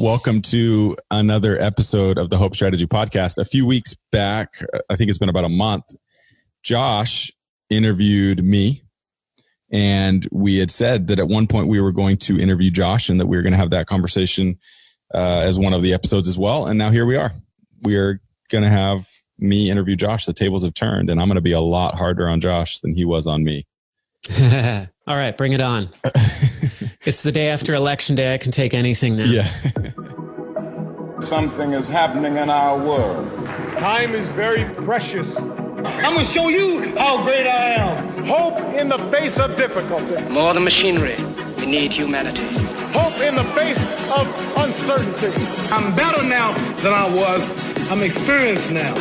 Welcome to another episode of the Hope Strategy Podcast. A few weeks back, I think it's been about a month, Josh interviewed me, and we had said that at one point we were going to interview Josh and that we were going to have that conversation as one of the episodes as well. And now here we are. We are going to have me interview Josh. The tables have turned, and I'm going to be a lot harder on Josh than he was on me. All right, bring it on. It's the day after Election Day. I can take anything now. Yeah. Something is happening in our world. Time is very precious. I'm going to show you how great I am. Hope in the face of difficulty. More than machinery, we need humanity. Hope in the face of uncertainty. I'm better now than I was. I'm experienced now.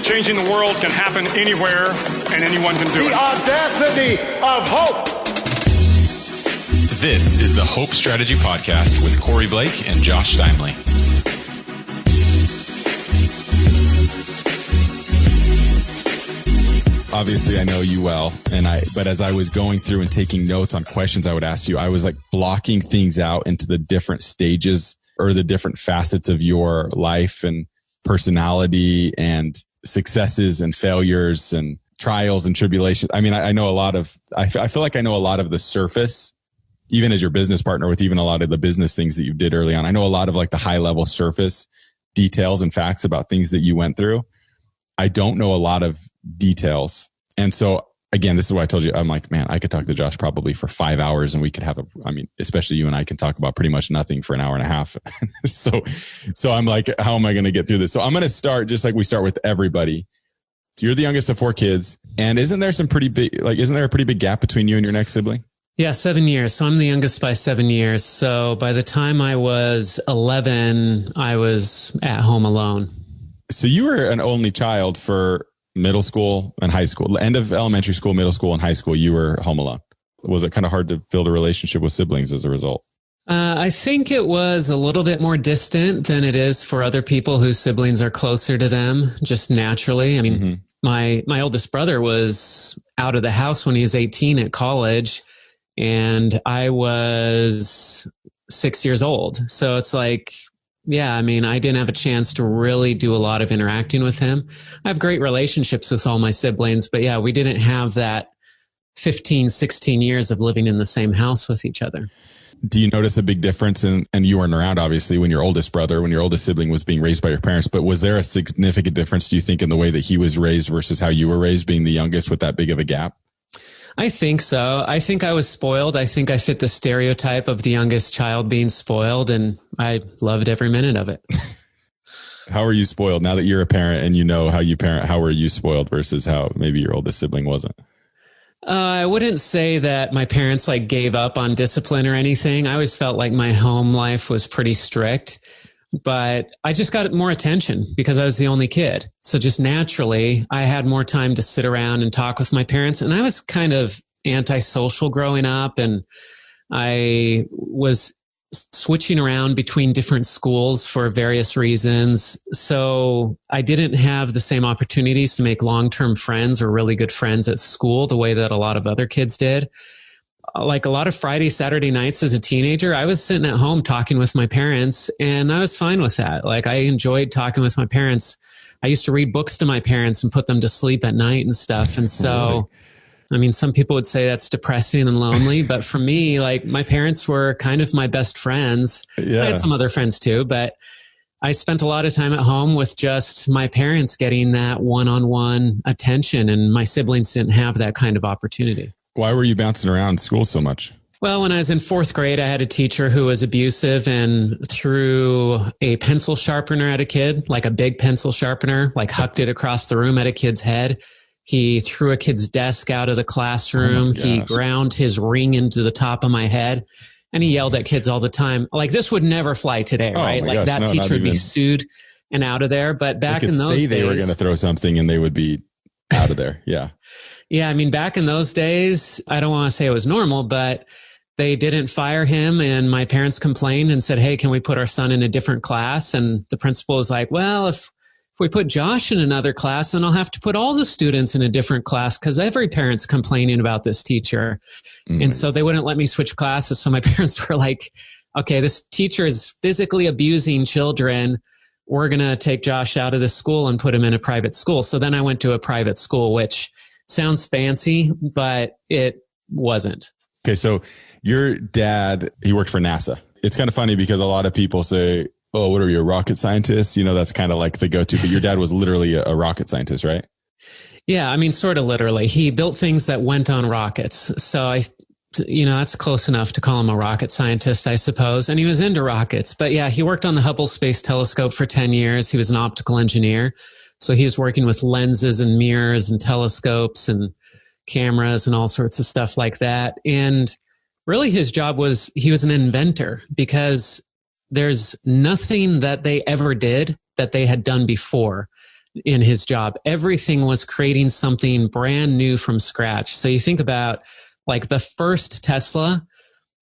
Changing the world can happen anywhere, and anyone can do it. The audacity of hope. This is the Hope Strategy Podcast with Corey Blake and Josh Steimle. Obviously, I know you well, but as I was going through and taking notes on questions I would ask you, I was like blocking things out into the different stages or the different facets of your life and personality and successes and failures and trials and tribulations. I mean, I know a lot of, I feel like I know a lot of the surface, even as your business partner with even a lot of the business things that you did early on. I know a lot of like the high level surface details and facts about things that you went through. I don't know a lot of details. And so again, this is what I told you. I'm like, man, I could talk to Josh probably for 5 hours and we could have especially you and I can talk about pretty much nothing for an hour and a half. So I'm like, how am I going to get through this? So I'm going to start just like we start with everybody. So you're the youngest of 4 kids. And isn't there a pretty big gap between you and your next sibling? Yeah, 7 years. So I'm the youngest by 7 years. So by the time I was 11, I was at home alone. So you were an only child for middle school and high school, end of elementary school, middle school, and high school. You were home alone. Was it kind of hard to build a relationship with siblings as a result? I think it was a little bit more distant than it is for other people whose siblings are closer to them, just naturally. I mean, my oldest brother was out of the house when he was 18 at college, and I was 6 years old. So it's like, yeah, I mean, I didn't have a chance to really do a lot of interacting with him. I have great relationships with all my siblings, but yeah, we didn't have that 15, 16 years of living in the same house with each other. Do you notice a big difference and you weren't around, obviously, when your oldest sibling was being raised by your parents, but was there a significant difference, do you think, in the way that he was raised versus how you were raised, being the youngest with that big of a gap? I think so. I think I was spoiled. I think I fit the stereotype of the youngest child being spoiled, and I loved every minute of it. How are you spoiled now that you're a parent and you know how you parent? How were you spoiled versus how maybe your oldest sibling wasn't? I wouldn't say that my parents like gave up on discipline or anything. I always felt like my home life was pretty strict, but I just got more attention because I was the only kid. So just naturally, I had more time to sit around and talk with my parents. And I was kind of antisocial growing up, and I was switching around between different schools for various reasons. So I didn't have the same opportunities to make long-term friends or really good friends at school the way that a lot of other kids did. Like a lot of Friday, Saturday nights as a teenager, I was sitting at home talking with my parents, and I was fine with that. Like I enjoyed talking with my parents. I used to read books to my parents and put them to sleep at night and stuff. And so, I mean, some people would say that's depressing and lonely, but for me, like my parents were kind of my best friends. Yeah. I had some other friends too, but I spent a lot of time at home with just my parents getting that one-on-one attention, and my siblings didn't have that kind of opportunity. Why were you bouncing around school so much? Well, when I was in 4th grade, I had a teacher who was abusive and threw a pencil sharpener at a kid, like a big pencil sharpener, like hucked it across the room at a kid's head. He threw a kid's desk out of the classroom. He ground his ring into the top of my head, and he yelled at kids all the time. Like this would never fly today, right? Like that teacher would be sued and out of there. But back in those days, they were going to throw something and they would be out of there. Yeah. Yeah, I mean, back in those days, I don't want to say it was normal, but they didn't fire him. And my parents complained and said, hey, can we put our son in a different class? And the principal was like, well, if we put Josh in another class, then I'll have to put all the students in a different class because every parent's complaining about this teacher. And so they wouldn't let me switch classes. So my parents were like, okay, this teacher is physically abusing children. We're going to take Josh out of the school and put him in a private school. So then I went to a private school, which sounds fancy, but it wasn't. Okay. So your dad, he worked for NASA. It's kind of funny because a lot of people say, oh, what are you, a rocket scientist? You know, that's kind of like the go-to, but your dad was literally a rocket scientist, right? Yeah. I mean, sort of literally. He built things that went on rockets. So that's close enough to call him a rocket scientist, I suppose. And he was into rockets. But yeah, he worked on the Hubble Space Telescope for 10 years. He was an optical engineer. So he was working with lenses and mirrors and telescopes and cameras and all sorts of stuff like that. And really his job was, he was an inventor, because there's nothing that they ever did that they had done before in his job. Everything was creating something brand new from scratch. So you think about like the first Tesla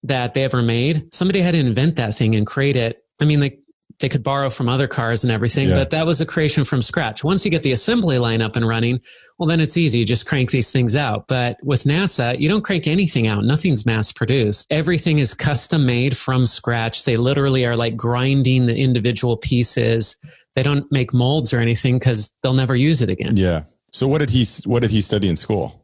that they ever made, somebody had to invent that thing and create it. I mean, they could borrow from other cars and everything, but that was a creation from scratch. Once you get the assembly line up and running, well, then it's easy. You just crank these things out. But with NASA, you don't crank anything out. Nothing's mass produced. Everything is custom made from scratch. They literally are like grinding the individual pieces. They don't make molds or anything because they'll never use it again. Yeah. So what did he study in school?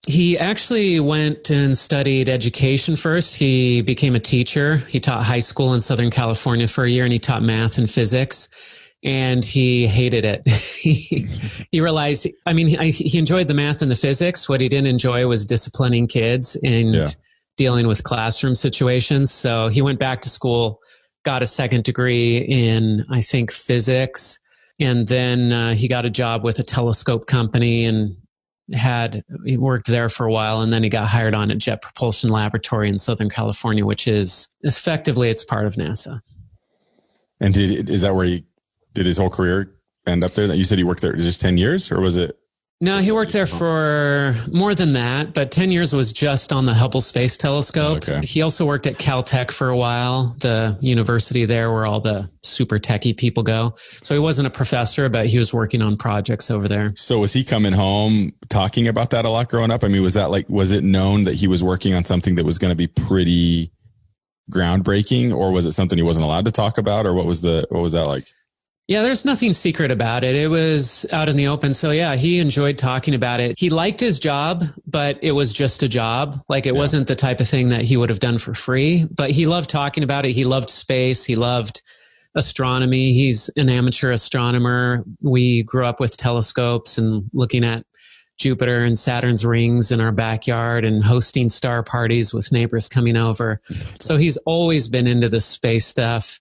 He actually went and studied education first. He became a teacher. He taught high school in Southern California for a year, and he taught math and physics, and he hated it. He realized, I mean, he enjoyed the math and the physics. What he didn't enjoy was disciplining kids and dealing with classroom situations. So he went back to school, got a second degree in, I think, physics. And then he got a job with a telescope company and he worked there for a while, and then he got hired on at Jet Propulsion Laboratory in Southern California, which is effectively, it's part of NASA. And is that where he did his whole career end up there? You said he worked there just 10 years, or was it? No, he worked there for more than that, but 10 years was just on the Hubble Space Telescope. Okay. He also worked at Caltech for a while, the university there where all the super techie people go. So he wasn't a professor, but he was working on projects over there. So was he coming home talking about that a lot growing up? I mean, was it known that he was working on something that was going to be pretty groundbreaking, or was it something he wasn't allowed to talk about, or what was that like? Yeah, there's nothing secret about it. It was out in the open. So yeah, he enjoyed talking about it. He liked his job, but it was just a job. Like it wasn't the type of thing that he would have done for free, but he loved talking about it. He loved space. He loved astronomy. He's an amateur astronomer. We grew up with telescopes and looking at Jupiter and Saturn's rings in our backyard and hosting star parties with neighbors coming over. So he's always been into the space stuff.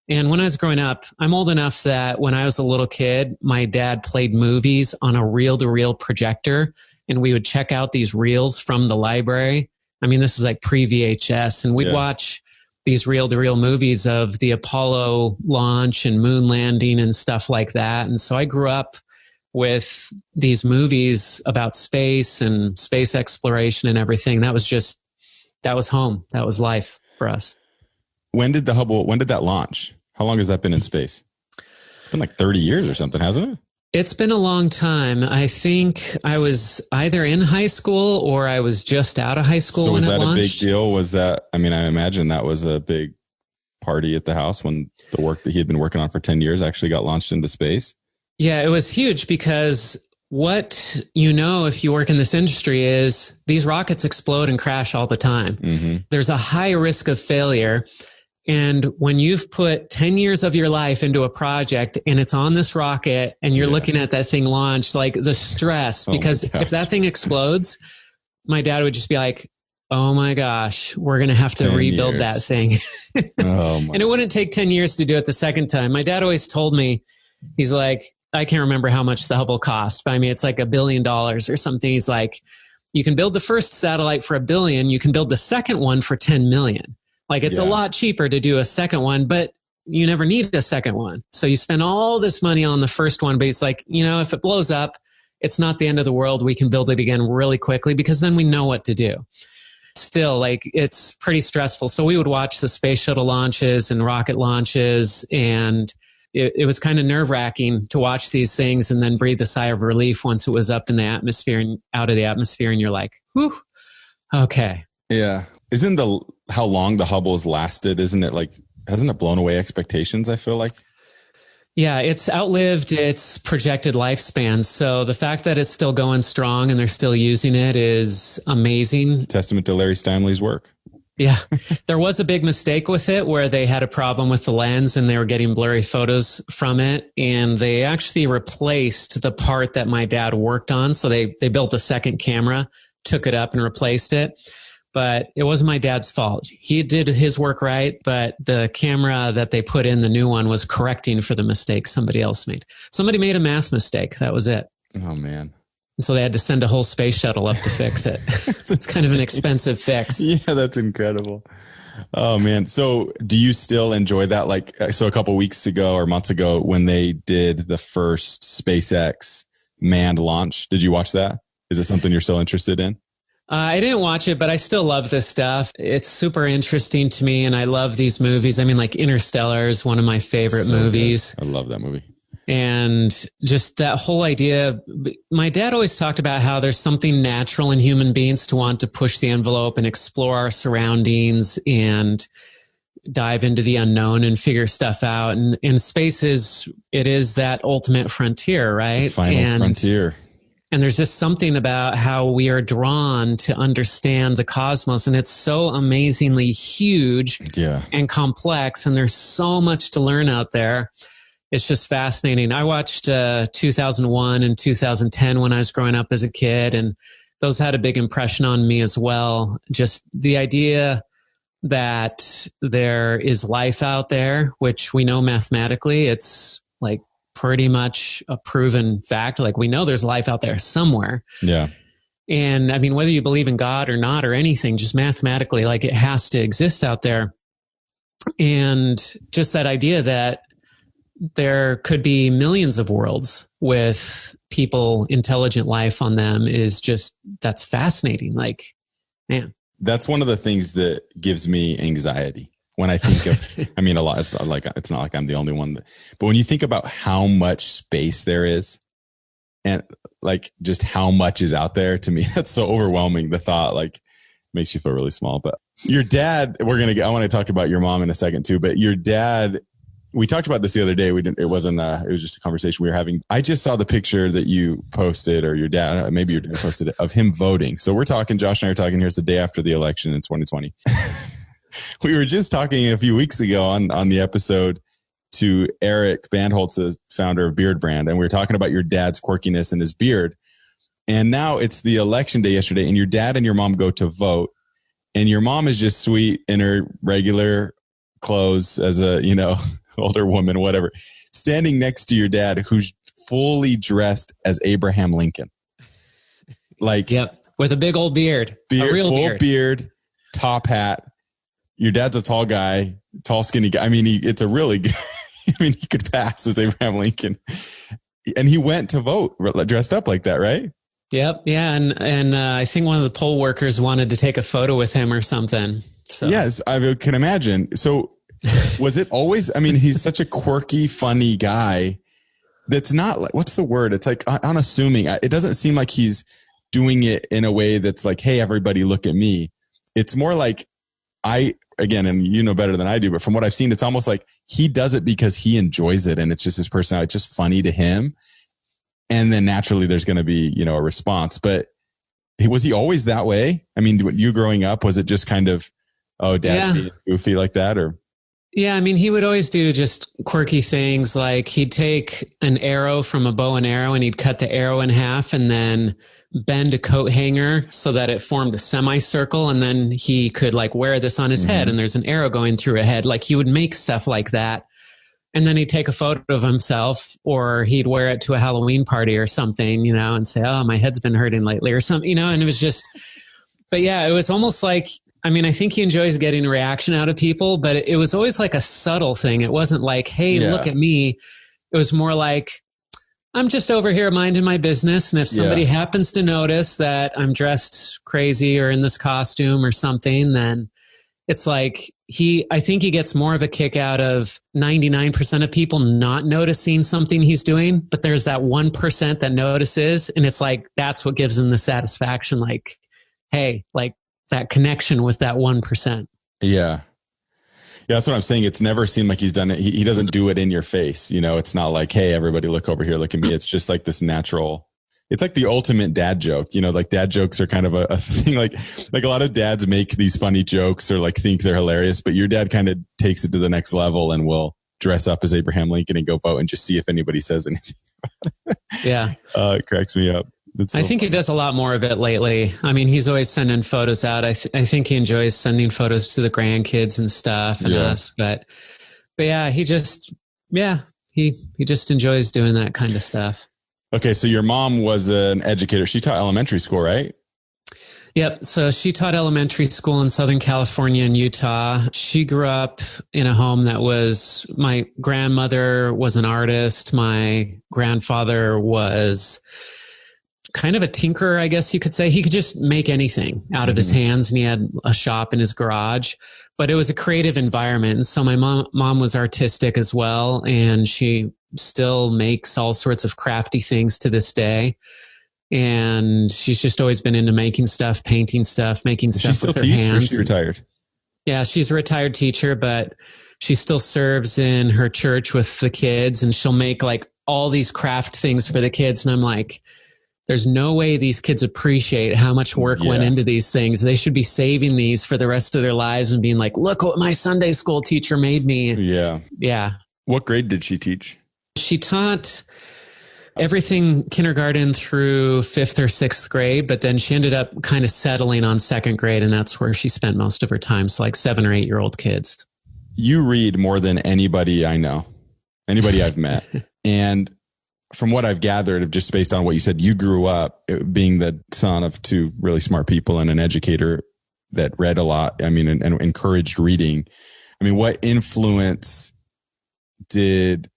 And when I was growing up, I'm old enough that when I was a little kid, my dad played movies on a reel-to-reel projector, and we would check out these reels from the library. I mean, this is like pre-VHS, and we'd watch these reel-to-reel movies of the Apollo launch and moon landing and stuff like that. And so I grew up with these movies about space and space exploration and everything. That was home. That was life for us. When did that launch? How long has that been in space? It's been like 30 years or something, hasn't it? It's been a long time. I think I was either in high school or I was just out of high school when it launched. So was that a big deal? Was that, I mean, I imagine that was a big party at the house when the work that he had been working on for 10 years actually got launched into space. Yeah, it was huge because what if you work in this industry is these rockets explode and crash all the time. Mm-hmm. There's a high risk of failure. And when you've put 10 years of your life into a project and it's on this rocket and you're looking at that thing launch, like the stress, because if that thing explodes, my dad would just be like, oh my gosh, we're going to have to rebuild that thing. And it wouldn't take 10 years to do it the second time. My dad always told me, he's like, I can't remember how much the Hubble cost, but I mean, it's like $1 billion or something. He's like, you can build the first satellite for $1 billion. You can build the second one for 10 million. Like it's a lot cheaper to do a second one, but you never need a second one. So you spend all this money on the first one, but it's like, if it blows up, it's not the end of the world. We can build it again really quickly because then we know what to do. Still, like it's pretty stressful. So we would watch the space shuttle launches and rocket launches, and it was kind of nerve-wracking to watch these things and then breathe a sigh of relief once it was up in the atmosphere and out of the atmosphere, and you're like, whew, okay. Yeah. Isn't how long the Hubble has lasted. Isn't it like, hasn't it blown away expectations? I feel like. Yeah, it's outlived its projected lifespan. So the fact that it's still going strong and they're still using it is amazing. Testament to Larry Steimle's work. Yeah. There was a big mistake with it where they had a problem with the lens and they were getting blurry photos from it. And they actually replaced the part that my dad worked on. So they built a second camera, took it up and replaced it. But it wasn't my dad's fault. He did his work right, but the camera that they put in, the new one, was correcting for the mistake somebody else made. Somebody made a mass mistake. That was it. Oh, man. And so they had to send a whole space shuttle up to fix it. It's kind of an expensive fix. Yeah, that's incredible. Oh, man. So do you still enjoy that? Like, so a couple of weeks ago or months ago when they did the first SpaceX manned launch, did you watch that? Is it something you're still interested in? I didn't watch it, but I still love this stuff. It's super interesting to me, and I love these movies. I mean, like Interstellar is one of my favorite movies. Good. I love that movie. And just that whole idea, my dad always talked about how there's something natural in human beings to want to push the envelope and explore our surroundings and dive into the unknown and figure stuff out. And space is that ultimate frontier, right? The final frontier. And there's just something about how we are drawn to understand the cosmos. And it's so amazingly huge and complex. And there's so much to learn out there. It's just fascinating. I watched 2001 and 2010 when I was growing up as a kid. And those had a big impression on me as well. Just the idea that there is life out there, which we know mathematically, it's like pretty much a proven fact. Like we know there's life out there somewhere. Yeah. And I mean, whether you believe in God or not or anything, just mathematically, like it has to exist out there. And just that idea that there could be millions of worlds with people, intelligent life on them is just, that's fascinating. Like, man. That's one of the things that gives me anxiety. When I think of, I mean, a lot, it's not like I'm the only one, but when you think about how much space there is and like just how much is out there, to me, that's so overwhelming. The thought like makes you feel really small. But your dad, I want to talk about your mom in a second too, but your dad, we talked about this the other day. It was just a conversation we were having. I just saw the picture that you posted, or your dad, maybe your dad posted it, of him voting. So we're talking, Josh and I are talking, here's the day after the election in 2020. We were just talking a few weeks ago on the episode to Eric Bandholtz, the founder of Beard Brand. And we were talking about your dad's quirkiness and his beard. And now it's the election day yesterday, and your dad and your mom go to vote. And your mom is just sweet in her regular clothes as a, older woman, whatever, standing next to your dad, who's fully dressed as Abraham Lincoln. Like, yep, with a big old beard, a real full beard, top hat. Your dad's a tall guy, tall, skinny guy. I mean, it's a really good, he could pass as Abraham Lincoln. And he went to vote dressed up like that, right? Yep. Yeah. And I think one of the poll workers wanted to take a photo with him or something. So yes, I can imagine. So was it always, he's such a quirky, funny guy that's not like, what's the word? It's like unassuming. It doesn't seem like he's doing it in a way that's like, hey, everybody look at me. It's more like again, and you know better than I do, but from what I've seen, it's almost like he does it because he enjoys it and it's just his personality. It's just funny to him. And then naturally there's going to be, a response. But was he always that way? I mean, you growing up, was it just kind of, dad's being goofy like that, or? Yeah, he would always do just quirky things. Like he'd take an arrow from a bow and arrow and he'd cut the arrow in half and then bend a coat hanger so that it formed a semicircle. And then he could like wear this on his head and there's an arrow going through a head. Like he would make stuff like that. And then he'd take a photo of himself, or he'd wear it to a Halloween party or something, and say, oh, my head's been hurting lately or something, and it was just, but yeah, it was almost like, I think he enjoys getting a reaction out of people, but it was always like a subtle thing. It wasn't like, hey, look at me. It was more like, I'm just over here minding my business. And if somebody happens to notice that I'm dressed crazy or in this costume or something, then it's like I think he gets more of a kick out of 99% of people not noticing something he's doing. But there's that 1% that notices. And it's like, that's what gives him the satisfaction. Like, hey, like, that connection with that 1%. Yeah. Yeah, that's what I'm saying. It's never seemed like he's done it. He doesn't do it in your face. You know, it's not like, hey, everybody look over here, look at me. It's just like this natural, it's like the ultimate dad joke. You know, like dad jokes are kind of a thing. Like a lot of dads make these funny jokes or like think they're hilarious, but your dad kind of takes it to the next level and will dress up as Abraham Lincoln and go vote and just see if anybody says anything. Yeah. It cracks me up. I think he does a lot more of it lately. I mean, he's always sending photos out. I think he enjoys sending photos to the grandkids and stuff and us. But yeah, he just enjoys doing that kind of stuff. Okay. So your mom was an educator. She taught elementary school, right? Yep. So she taught elementary school in Southern California and Utah. She grew up in a home my grandmother was an artist. My grandfather was kind of a tinkerer, I guess you could say. He could just make anything out of his hands, and he had a shop in his garage, but it was a creative environment. And so my mom was artistic as well, and she still makes all sorts of crafty things to this day. And she's just always been into making stuff, painting stuff, making stuff with her hands. She retired? Yeah, she's a retired teacher, but she still serves in her church with the kids, and she'll make like all these craft things for the kids. And I'm like, there's no way these kids appreciate how much work went into these things. They should be saving these for the rest of their lives and being like, look what my Sunday school teacher made me. Yeah. Yeah. What grade did she teach? She taught everything kindergarten through 5th or 6th grade, but then she ended up kind of settling on 2nd grade, and that's where she spent most of her time. So like 7 or 8 year old kids. You read more than anybody I know, anybody I've met. And from what I've gathered, just based on what you said, you grew up being the son of 2 really smart people and an educator that read a lot. I mean, and encouraged reading. I mean, what influence did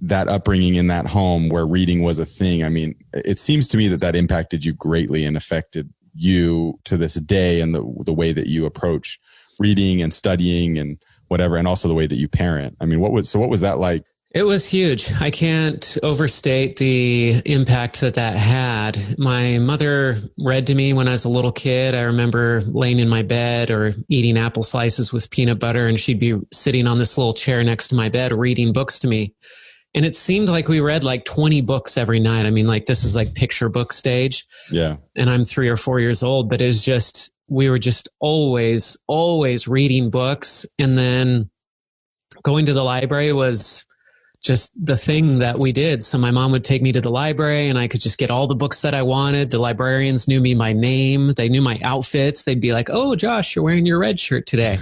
that upbringing in that home where reading was a thing? I mean, it seems to me that impacted you greatly and affected you to this day, and the way that you approach reading and studying and whatever, and also the way that you parent. I mean, what was that like? It was huge. I can't overstate the impact that had. My mother read to me when I was a little kid. I remember laying in my bed or eating apple slices with peanut butter, and she'd be sitting on this little chair next to my bed reading books to me. And it seemed like we read like 20 books every night. I mean, like this is like picture book stage. Yeah. And I'm 3 or 4 years old, but it was just, we were just always reading books. And then going to the library was just the thing that we did. So my mom would take me to the library, and I could just get all the books that I wanted. The librarians knew me by name. They knew my outfits. They'd be like, oh, Josh, you're wearing your red shirt today.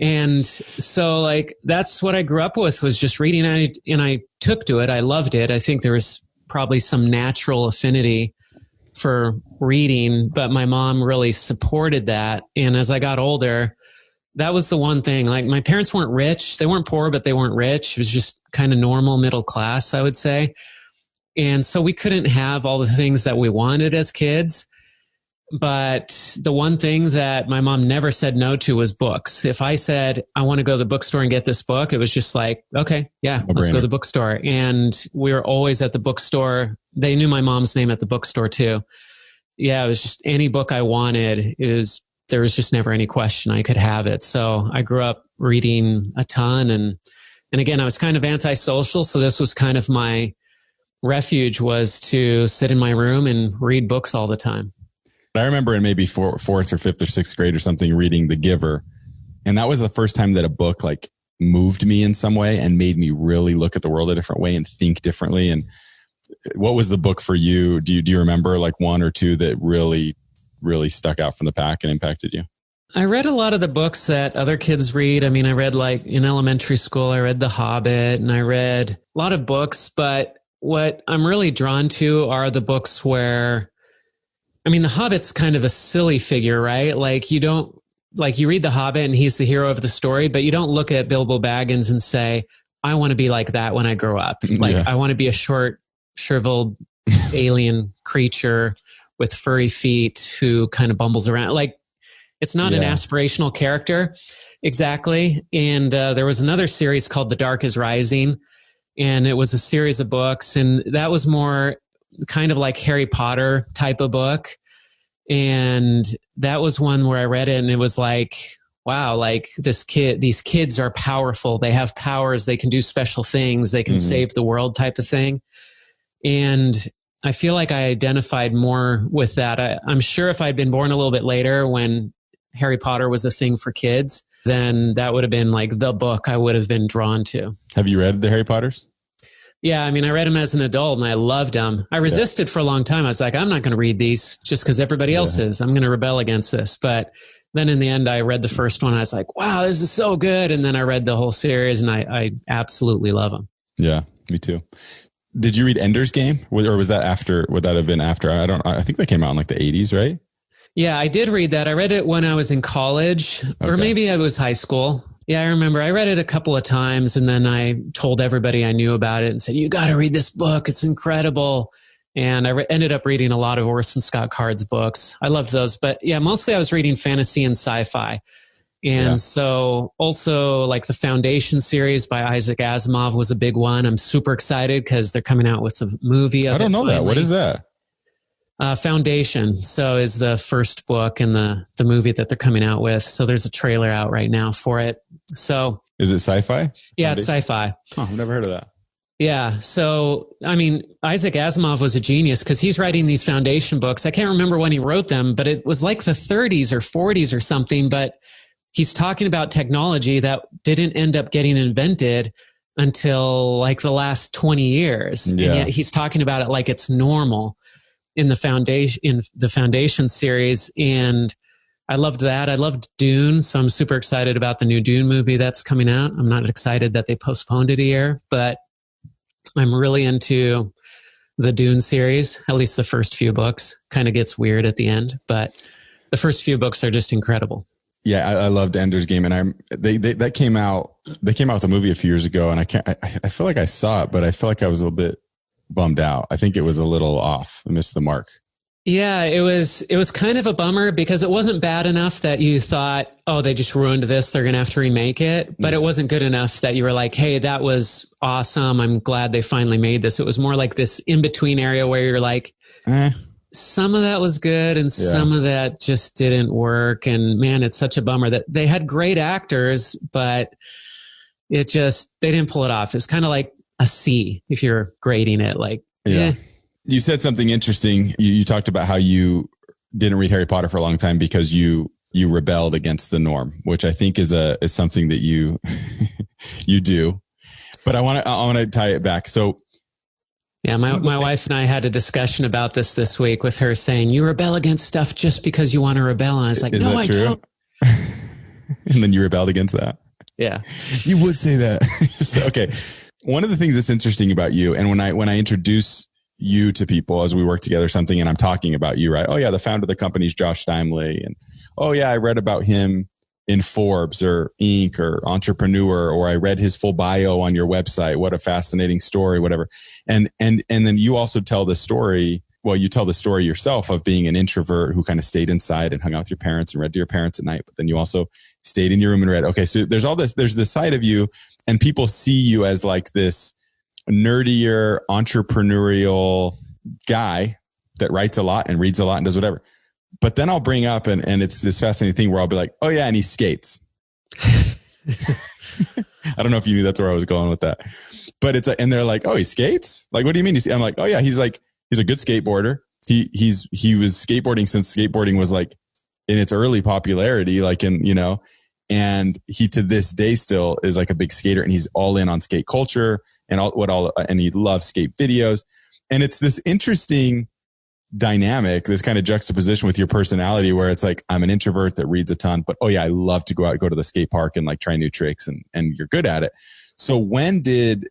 And so like, that's what I grew up with, was just reading. And I took to it. I loved it. I think there was probably some natural affinity for reading, but my mom really supported that. And as I got older, that was the one thing. Like, my parents weren't rich. They weren't poor, but they weren't rich. It was just kind of normal middle class, I would say. And so we couldn't have all the things that we wanted as kids. But the one thing that my mom never said no to was books. If I said, I want to go to the bookstore and get this book, it was just like, okay, yeah, let's go to the bookstore. And we were always at the bookstore. They knew my mom's name at the bookstore too. Yeah, it was just any book I wanted. There was just never any question I could have it. So I grew up reading a ton. And again, I was kind of antisocial. So this was kind of my refuge, was to sit in my room and read books all the time. I remember in maybe 4th or 5th or 6th grade or something, reading The Giver. And that was the first time that a book like moved me in some way and made me really look at the world a different way and think differently. And what was the book for you? Do you remember like one or two that really stuck out from the pack and impacted you? I read a lot of the books that other kids read. I mean, I read like in elementary school, I read The Hobbit, and I read a lot of books, but what I'm really drawn to are the books where, I mean, The Hobbit's kind of a silly figure, right? Like you read The Hobbit and he's the hero of the story, but you don't look at Bilbo Baggins and say, I want to be like that when I grow up. Like, I want to be a short, shriveled alien creature with furry feet who kind of bumbles around. Like, it's not an aspirational character. Exactly. And there was another series called The Dark is Rising, and it was a series of books, and that was more kind of like Harry Potter type of book. And that was one where I read it and it was like, wow, like these kids are powerful. They have powers. They can do special things. They can save the world type of thing. And I feel like I identified more with that. I'm sure if I'd been born a little bit later when Harry Potter was a thing for kids, then that would have been like the book I would have been drawn to. Have you read the Harry Potters? Yeah, I mean, I read them as an adult and I loved them. I resisted for a long time. I was like, I'm not going to read these just because everybody else is. I'm going to rebel against this. But then in the end, I read the first one. I was like, wow, this is so good. And then I read the whole series and I absolutely love them. Yeah, me too. Did you read Ender's Game? Or was that after? Would that have been after? I think that came out in like the 80s, right? Yeah, I did read that. I read it when I was in college, or maybe I was high school. Yeah, I remember I read it a couple of times and then I told everybody I knew about it and said, you got to read this book. It's incredible. And I ended up reading a lot of Orson Scott Card's books. I loved those. But yeah, mostly I was reading fantasy and sci-fi. And so also like the Foundation series by Isaac Asimov was a big one. I'm super excited because they're coming out with a movie of it. I don't know that. What is that? Foundation. So is the first book and the movie that they're coming out with. So there's a trailer out right now for it. So is it sci-fi? Yeah, it's sci-fi. Oh, I've never heard of that. Yeah. So, I mean, Isaac Asimov was a genius because he's writing these Foundation books. I can't remember when he wrote them, but it was like the 30s or 40s or something. But he's talking about technology that didn't end up getting invented until like the last 20 years. Yeah. And yet he's talking about it like it's normal in the Foundation series. And I loved that. I loved Dune. So I'm super excited about the new Dune movie that's coming out. I'm not excited that they postponed it a year, but I'm really into the Dune series. At least the first few books. Kind of gets weird at the end, but the first few books are just incredible. Yeah, I loved Ender's Game, and they came out. They came out with a movie a few years ago, and I feel like I saw it, but I feel like I was a little bit bummed out. I think it was a little off. I missed the mark. Yeah, it was kind of a bummer because it wasn't bad enough that you thought, oh, they just ruined this. They're going to have to remake it. But it wasn't good enough that you were like, hey, that was awesome. I'm glad they finally made this. It was more like this in-between area where you're like, some of that was good and some of that just didn't work. And man, it's such a bummer that they had great actors, but they didn't pull it off. It's kind of like a C if you're grading it. Like, You said something interesting. You talked about how you didn't read Harry Potter for a long time because you rebelled against the norm, which I think is something that you you do. But I want to tie it back. So yeah, my wife and I had a discussion about this week with her saying, you rebel against stuff just because you want to rebel. And I was like, no, I don't. And then you rebelled against that. Yeah. You would say that. So, okay. One of the things that's interesting about you, and when I introduce you to people as we work together something and I'm talking about you, right? Oh yeah, the founder of the company is Josh Steimle. And oh yeah, I read about him in Forbes or Inc. or Entrepreneur, or I read his full bio on your website. What a fascinating story, whatever. And then you also tell the story. Well, you tell the story yourself of being an introvert who kind of stayed inside and hung out with your parents and read to your parents at night. But then you also stayed in your room and read. Okay. So there's all this, there's this side of you, and people see you as like this nerdier, entrepreneurial guy that writes a lot and reads a lot and does whatever. But then I'll bring up, and it's this fascinating thing where I'll be like, oh yeah, and he skates. I don't know if you knew that's where I was going with that. But and they're like, oh, he skates? Like, what do you mean? I'm like, oh yeah, he's a good skateboarder. He was skateboarding since skateboarding was like in its early popularity, like and he to this day still is like a big skater, and he's all in on skate culture and he loves skate videos. And it's this interesting dynamic, this kind of juxtaposition with your personality where it's like, I'm an introvert that reads a ton, but oh yeah, I love to go to the skate park and like try new tricks, and you're good at it. So when did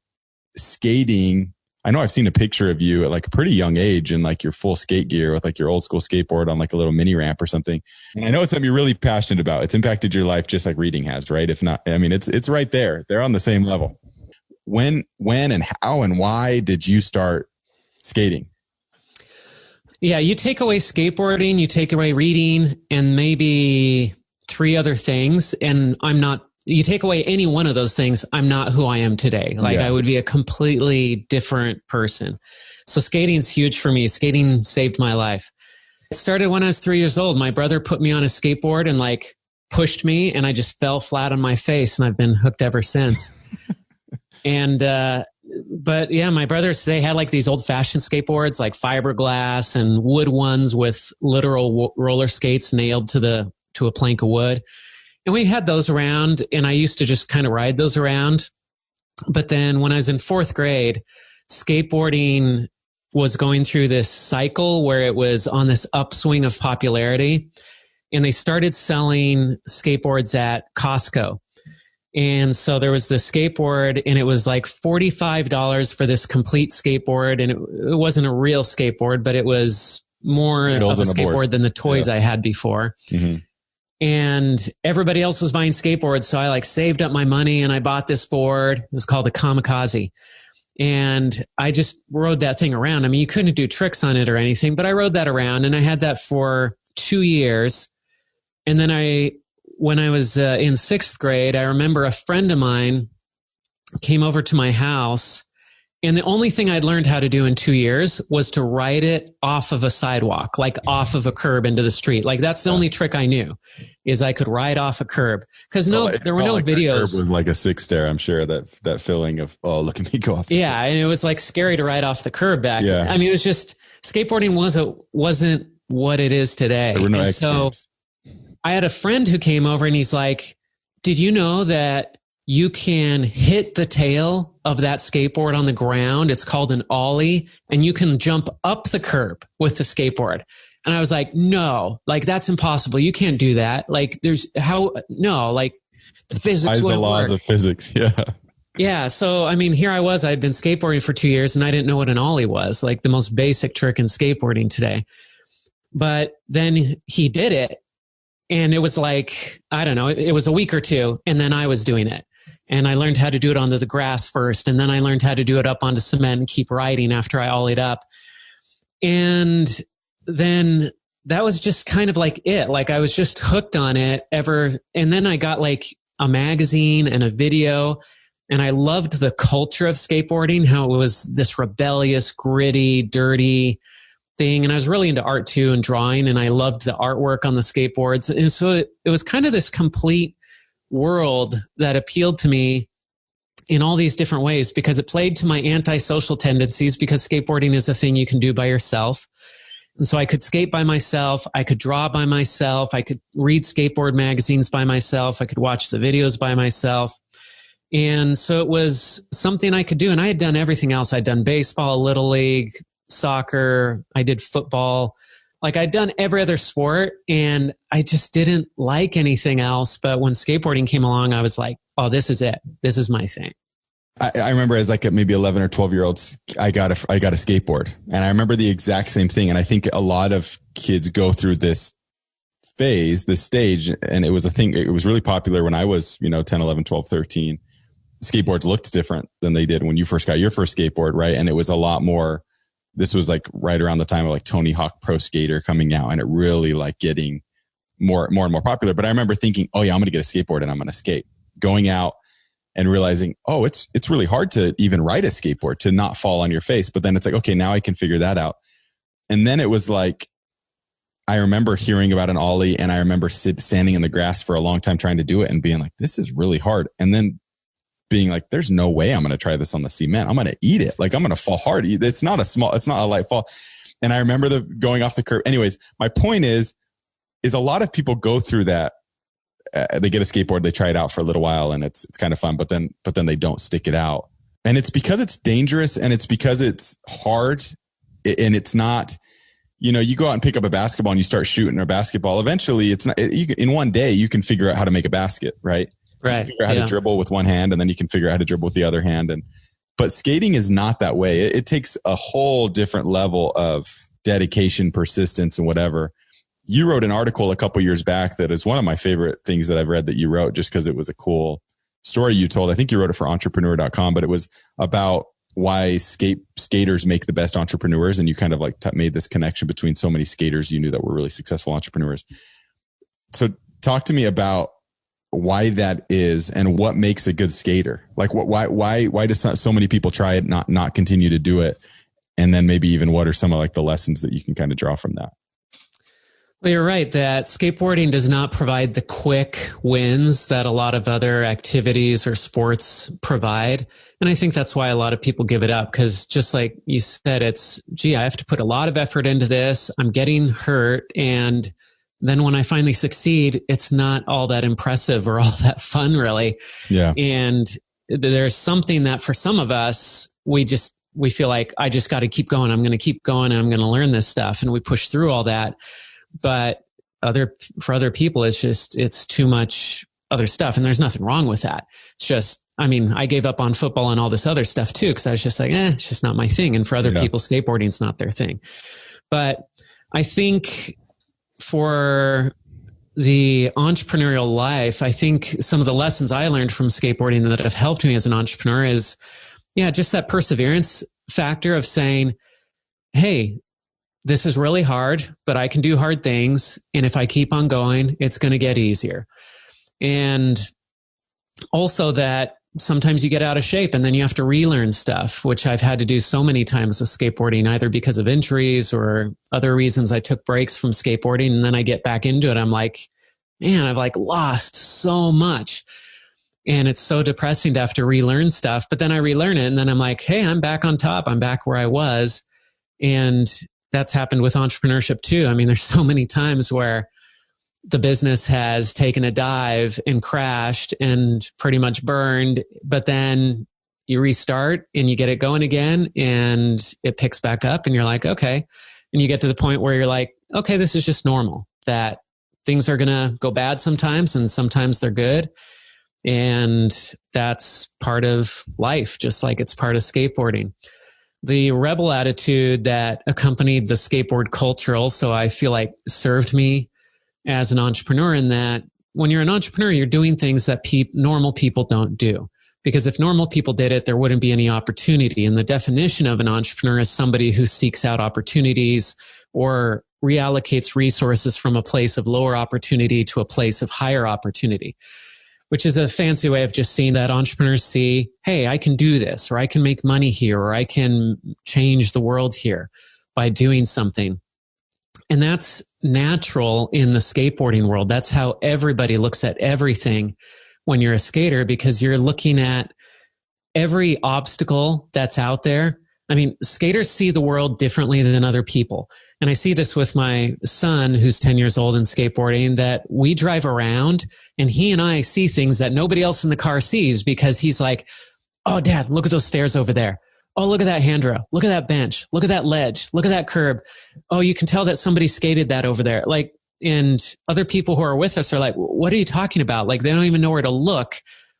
skating, I know I've seen a picture of you at like a pretty young age in like your full skate gear with like your old school skateboard on like a little mini ramp or something. And I know it's something you're really passionate about. It's impacted your life just like reading has, right? If not, I mean, it's right there. They're on the same level. When and how and why did you start skating? Yeah, you take away skateboarding, you take away reading, and maybe 3 other things. And you take away any one of those things, I'm not who I am today. Like I would be a completely different person. So skating is huge for me. Skating saved my life. It started when I was 3 years old. My brother put me on a skateboard and like pushed me and I just fell flat on my face, and I've been hooked ever since. And, but yeah, my brothers, they had like these old fashioned skateboards, like fiberglass and wood ones with literal roller skates nailed to a plank of wood. And we had those around, and I used to just kind of ride those around. But then when I was in 4th grade, skateboarding was going through this cycle where it was on this upswing of popularity, and they started selling skateboards at Costco. And so there was the skateboard, and it was like $45 for this complete skateboard. And it wasn't a real skateboard, but it was more of a skateboard than the toys I had before. Mm-hmm. And everybody else was buying skateboards. So I like saved up my money and I bought this board. It was called the Kamikaze. And I just rode that thing around. I mean, you couldn't do tricks on it or anything, but I rode that around, and I had that for 2 years. And then when I was in 6th grade, I remember a friend of mine came over to my house, and the only thing I'd learned how to do in 2 years was to ride it off of a sidewalk, like off of a curb into the street. Like that's the only trick I knew, is I could ride off a curb, because there were no videos. Curb was like a 6-stair. I'm sure that feeling of, oh, look at me go off. Yeah. And it was like scary to ride off the curb back then. I mean, it was just, skateboarding wasn't what it is today. There were no and so I had a friend who came over, and he's like, did you know that you can hit the tail of that skateboard on the ground? It's called an ollie, and you can jump up the curb with the skateboard. And I was like, no, like that's impossible. You can't do that. Like like the physics wouldn't the laws work. Of physics. Yeah. Yeah. So, I mean, here I was, I'd been skateboarding for 2 years, and I didn't know what an ollie was, like the most basic trick in skateboarding today. But then he did it, and it was like, I don't know, it was a week or two, and then I was doing it. And I learned how to do it onto the grass first. And then I learned how to do it up onto cement and keep riding after I ollied up. And then that was just kind of like it. Like I was just hooked on it ever. And then I got like a magazine and a video, and I loved the culture of skateboarding, how it was this rebellious, gritty, dirty thing. And I was really into art too, and drawing. And I loved the artwork on the skateboards. And so it was kind of this complete world that appealed to me in all these different ways, because it played to my antisocial tendencies, because skateboarding is a thing you can do by yourself. And so I could skate by myself. I could draw by myself. I could read skateboard magazines by myself. I could watch the videos by myself. And so it was something I could do. And I had done everything else. I'd done baseball, little league, soccer. I did football. Like I'd done every other sport, and I just didn't like anything else. But when skateboarding came along, I was like, oh, this is it. This is my thing. I remember as like maybe 11 or 12 year olds, I got a skateboard, and I remember the exact same thing. And I think a lot of kids go through this phase, this stage, and it was a thing. It was really popular when I was, 10, 11, 12, 13. Skateboards looked different than they did when you first got your first skateboard. Right. And it was a lot more. This was like right around the time of like Tony Hawk Pro Skater coming out, and it really like getting more and more popular. But I remember thinking, oh yeah, I'm going to get a skateboard and I'm going to skate. Going out and realizing, oh, it's really hard to even ride a skateboard, to not fall on your face. But then it's like, okay, now I can figure that out. And then it was like, I remember hearing about an ollie, and I remember standing in the grass for a long time trying to do it and being like, this is really hard. And then being like, there's no way I'm going to try this on the cement. I'm going to eat it. Like I'm going to fall hard. It's not a light fall. And I remember going off the curb. Anyways, my point is a lot of people go through that. They get a skateboard, they try it out for a little while, and it's kind of fun, but then they don't stick it out. And it's because it's dangerous, and it's because it's hard, and it's not, you go out and pick up a basketball and you start shooting a basketball. Eventually it's not, in one day you can figure out how to make a basket, right? Right. You can figure out how to dribble with one hand, and then you can figure out how to dribble with the other hand. But skating is not that way. It takes a whole different level of dedication, persistence, and whatever. You wrote an article a couple years back that is one of my favorite things that I've read that you wrote, just because it was a cool story you told. I think you wrote it for entrepreneur.com, but it was about why skaters make the best entrepreneurs. And you kind of like made this connection between so many skaters you knew that were really successful entrepreneurs. So talk to me about why that is, and what makes a good skater. Like why does so many people try it, not continue to do it? And then maybe even what are some of like the lessons that you can kind of draw from that? Well, you're right that skateboarding does not provide the quick wins that a lot of other activities or sports provide. And I think that's why a lot of people give it up, because just like you said, I have to put a lot of effort into this. I'm getting hurt. And then when I finally succeed, it's not all that impressive or all that fun, really. Yeah. And there's something that for some of us, we feel like I just got to keep going. I'm going to keep going and I'm going to learn this stuff. And we push through all that. But for other people, it's too much other stuff. And there's nothing wrong with that. It's just, I gave up on football and all this other stuff too, because I was just like, it's just not my thing. And for other people, skateboarding's not their thing. But I think for the entrepreneurial life, I think some of the lessons I learned from skateboarding that have helped me as an entrepreneur is, just that perseverance factor of saying, hey, this is really hard, but I can do hard things. And if I keep on going, it's going to get easier. And also that sometimes you get out of shape and then you have to relearn stuff, which I've had to do so many times with skateboarding, either because of injuries or other reasons. I took breaks from skateboarding and then I get back into it. I'm like, man, I've lost so much. And it's so depressing to have to relearn stuff. But then I relearn it and then I'm like, hey, I'm back on top. I'm back where I was. And that's happened with entrepreneurship too. There's so many times where the business has taken a dive and crashed and pretty much burned, but then you restart and you get it going again and it picks back up and you're like, okay. And you get to the point where you're like, okay, this is just normal, that things are going to go bad sometimes and sometimes they're good. And that's part of life, just like it's part of skateboarding. The rebel attitude that accompanied the skateboard culture also, I feel like, served me as an entrepreneur, in that when you're an entrepreneur, you're doing things that normal people don't do. Because if normal people did it, there wouldn't be any opportunity. And the definition of an entrepreneur is somebody who seeks out opportunities or reallocates resources from a place of lower opportunity to a place of higher opportunity, which is a fancy way of just seeing that entrepreneurs see, hey, I can do this, or I can make money here, or I can change the world here by doing something. And that's natural in the skateboarding world. That's how everybody looks at everything when you're a skater, because you're looking at every obstacle that's out there. Skaters see the world differently than other people. And I see this with my son, who's 10 years old and skateboarding, that we drive around and he and I see things that nobody else in the car sees, because he's like, oh, Dad, look at those stairs over there. Oh, look at that handrail. Look at that bench. Look at that ledge. Look at that curb. Oh, you can tell that somebody skated that over there. And other people who are with us are like, what are you talking about? They don't even know where to look.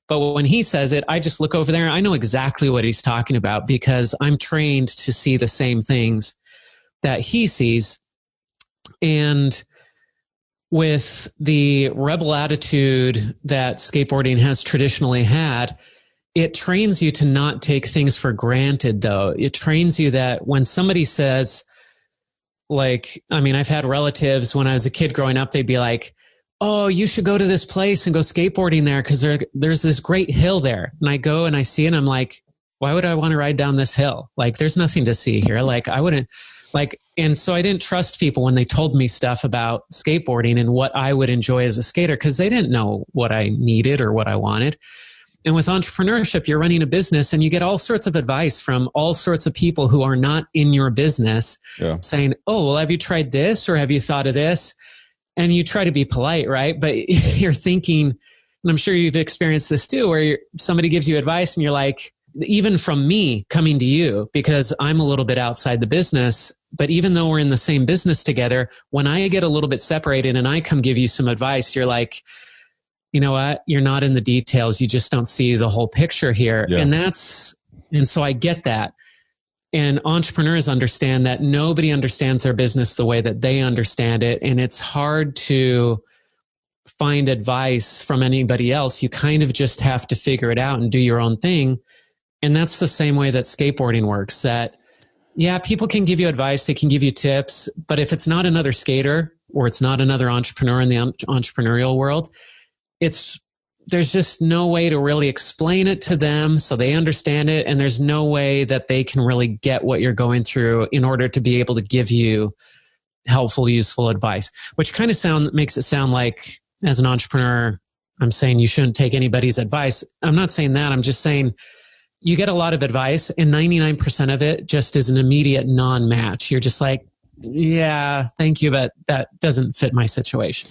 But when he says it, I just look over there and I know exactly what he's talking about, because I'm trained to see the same things that he sees. And with the rebel attitude that skateboarding has traditionally had, it trains you to not take things for granted, though. It trains you that when somebody says, I've had relatives when I was a kid growing up, they'd be like, oh, you should go to this place and go skateboarding there because there's this great hill there. And I go and I see it and I'm like, why would I want to ride down this hill? There's nothing to see here. I wouldn't and so I didn't trust people when they told me stuff about skateboarding and what I would enjoy as a skater, because they didn't know what I needed or what I wanted. And with entrepreneurship, you're running a business and you get all sorts of advice from all sorts of people who are not in your business saying, oh, well, have you tried this or have you thought of this? And you try to be polite, right? But you're thinking, and I'm sure you've experienced this too, where somebody gives you advice and you're like, even from me coming to you, because I'm a little bit outside the business, but even though we're in the same business together, when I get a little bit separated and I come give you some advice, you're like, you know what? You're not in the details. You just don't see the whole picture here. Yeah. And so I get that. And entrepreneurs understand that nobody understands their business the way that they understand it. And it's hard to find advice from anybody else. You kind of just have to figure it out and do your own thing. And that's the same way that skateboarding works, that, yeah, people can give you advice. They can give you tips. But if it's not another skater or it's not another entrepreneur in the entrepreneurial world, there's just no way to really explain it to them so they understand it. And there's no way that they can really get what you're going through in order to be able to give you helpful, useful advice, which kind of makes it sound like as an entrepreneur, I'm saying you shouldn't take anybody's advice. I'm not saying that. I'm just saying you get a lot of advice and 99% of it just is an immediate non-match. You're just like, yeah, thank you, but that doesn't fit my situation.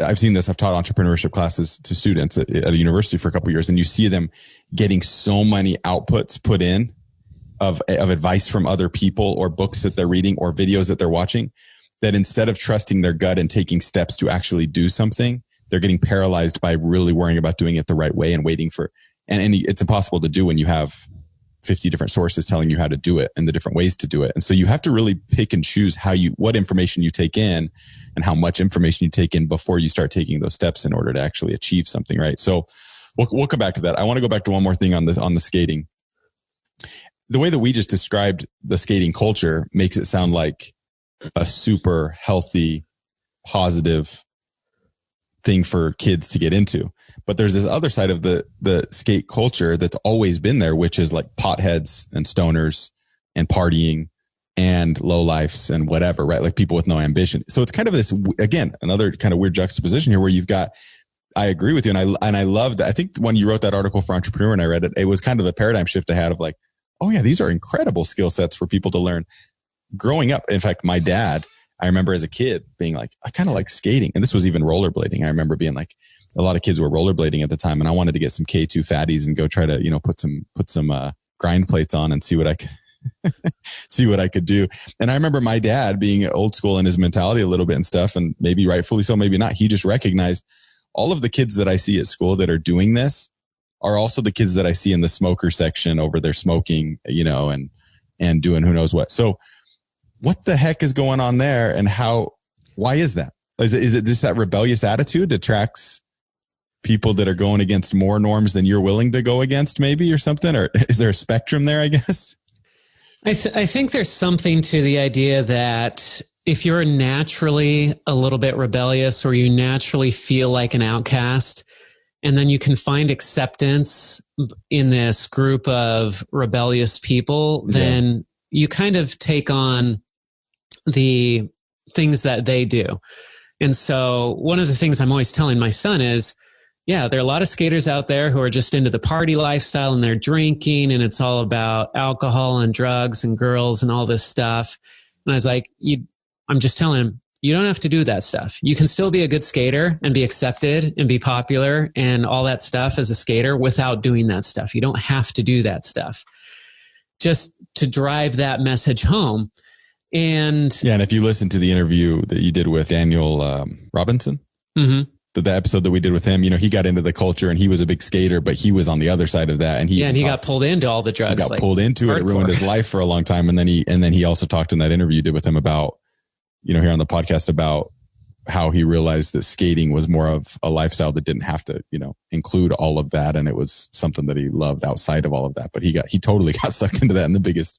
I've seen this. I've taught entrepreneurship classes to students at a university for a couple of years, and you see them getting so many outputs put in of advice from other people or books that they're reading or videos that they're watching, that instead of trusting their gut and taking steps to actually do something, they're getting paralyzed by really worrying about doing it the right way and waiting for, and it's impossible to do when you have 50 different sources telling you how to do it and the different ways to do it. And so you have to really pick and choose what information you take in and how much information you take in before you start taking those steps in order to actually achieve something, right? So we'll come back to that. I want to go back to one more thing on the skating. The way that we just described the skating culture makes it sound like a super healthy, positive thing for kids to get into. But there's this other side of the skate culture that's always been there, which is like potheads and stoners and partying and lowlifes and whatever, right? Like people with no ambition. So it's kind of this, again, another kind of weird juxtaposition here where you've got, I agree with you. And I love that. I think when you wrote that article for Entrepreneur and I read it, it was kind of a paradigm shift I had of like, oh yeah, these are incredible skill sets for people to learn. Growing up, in fact, my dad, I remember as a kid being like, I kind of like skating. And this was even rollerblading. I remember being like, a lot of kids were rollerblading at the time. And I wanted to get some K2 fatties and go try to, put some grind plates on and see what I could do. And I remember my dad being old school in his mentality a little bit and stuff, and maybe rightfully so, maybe not. He just recognized all of the kids that I see at school that are doing this are also the kids that I see in the smoker section over there smoking, and doing who knows what. So what the heck is going on there, and why is that? Is it just that rebellious attitude that attracts people that are going against more norms than you're willing to go against maybe, or something? Or is there a spectrum there, I guess? I think there's something to the idea that if you're naturally a little bit rebellious or you naturally feel like an outcast, and then you can find acceptance in this group of rebellious people, then you kind of take on the things that they do. And so one of the things I'm always telling my son is, yeah, there are a lot of skaters out there who are just into the party lifestyle and they're drinking and it's all about alcohol and drugs and girls and all this stuff. And I was like, I'm just telling him, you don't have to do that stuff. You can still be a good skater and be accepted and be popular and all that stuff as a skater without doing that stuff. You don't have to do that stuff. Just to drive that message home. And if you listen to the interview that you did with Daniel Robinson, the episode that we did with him, he got into the culture and he was a big skater, but he was on the other side of that. And he got pulled into all the drugs. He got pulled into it. It ruined his life for a long time. And then he also talked in that interview you did with him about, here on the podcast, about how he realized that skating was more of a lifestyle that didn't have to, include all of that. And it was something that he loved outside of all of that. But he totally got sucked into that in the biggest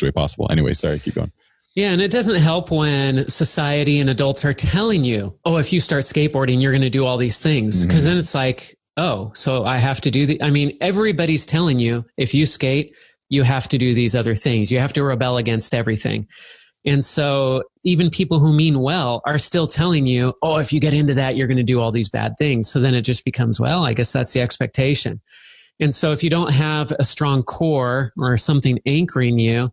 way possible. Anyway, sorry, keep going. Yeah. And it doesn't help when society and adults are telling you, oh, if you start skateboarding, you're going to do all these things. Because then it's like, oh, so I have to do everybody's telling you, if you skate, you have to do these other things. You have to rebel against everything. And so even people who mean well are still telling you, oh, if you get into that, you're going to do all these bad things. So then it just becomes, well, I guess that's the expectation. And so if you don't have a strong core or something anchoring you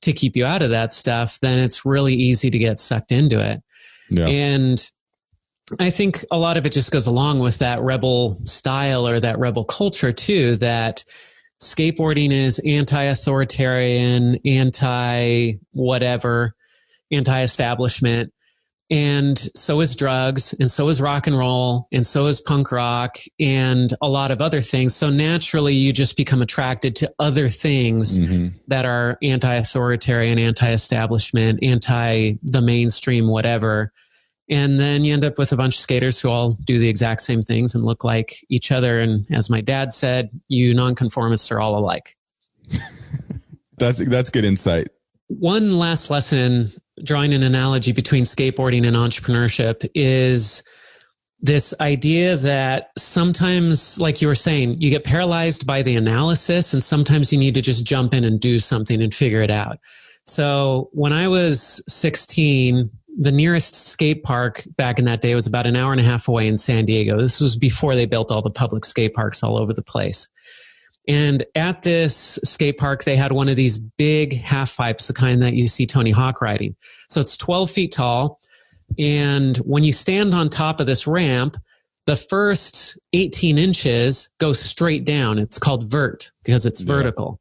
to keep you out of that stuff, then it's really easy to get sucked into it. Yeah. And I think a lot of it just goes along with that rebel style or that rebel culture too, that skateboarding is anti-authoritarian, anti-whatever, anti-establishment. And so is drugs, and so is rock and roll, and so is punk rock, and a lot of other things. So naturally, you just become attracted to other things that are anti-authoritarian, anti-establishment, anti the mainstream, whatever. And then you end up with a bunch of skaters who all do the exact same things and look like each other. And as my dad said, you nonconformists are all alike. That's good insight. One last lesson, drawing an analogy between skateboarding and entrepreneurship, is this idea that sometimes, like you were saying, you get paralyzed by the analysis and sometimes you need to just jump in and do something and figure it out. So when I was 16, the nearest skate park back in that day was about an hour and a half away in San Diego. This was before they built all the public skate parks all over the place. And at this skate park, they had one of these big half pipes, the kind that you see Tony Hawk riding. So it's 12 feet tall. And when you stand on top of this ramp, the first 18 inches go straight down. It's called vert because it's vertical.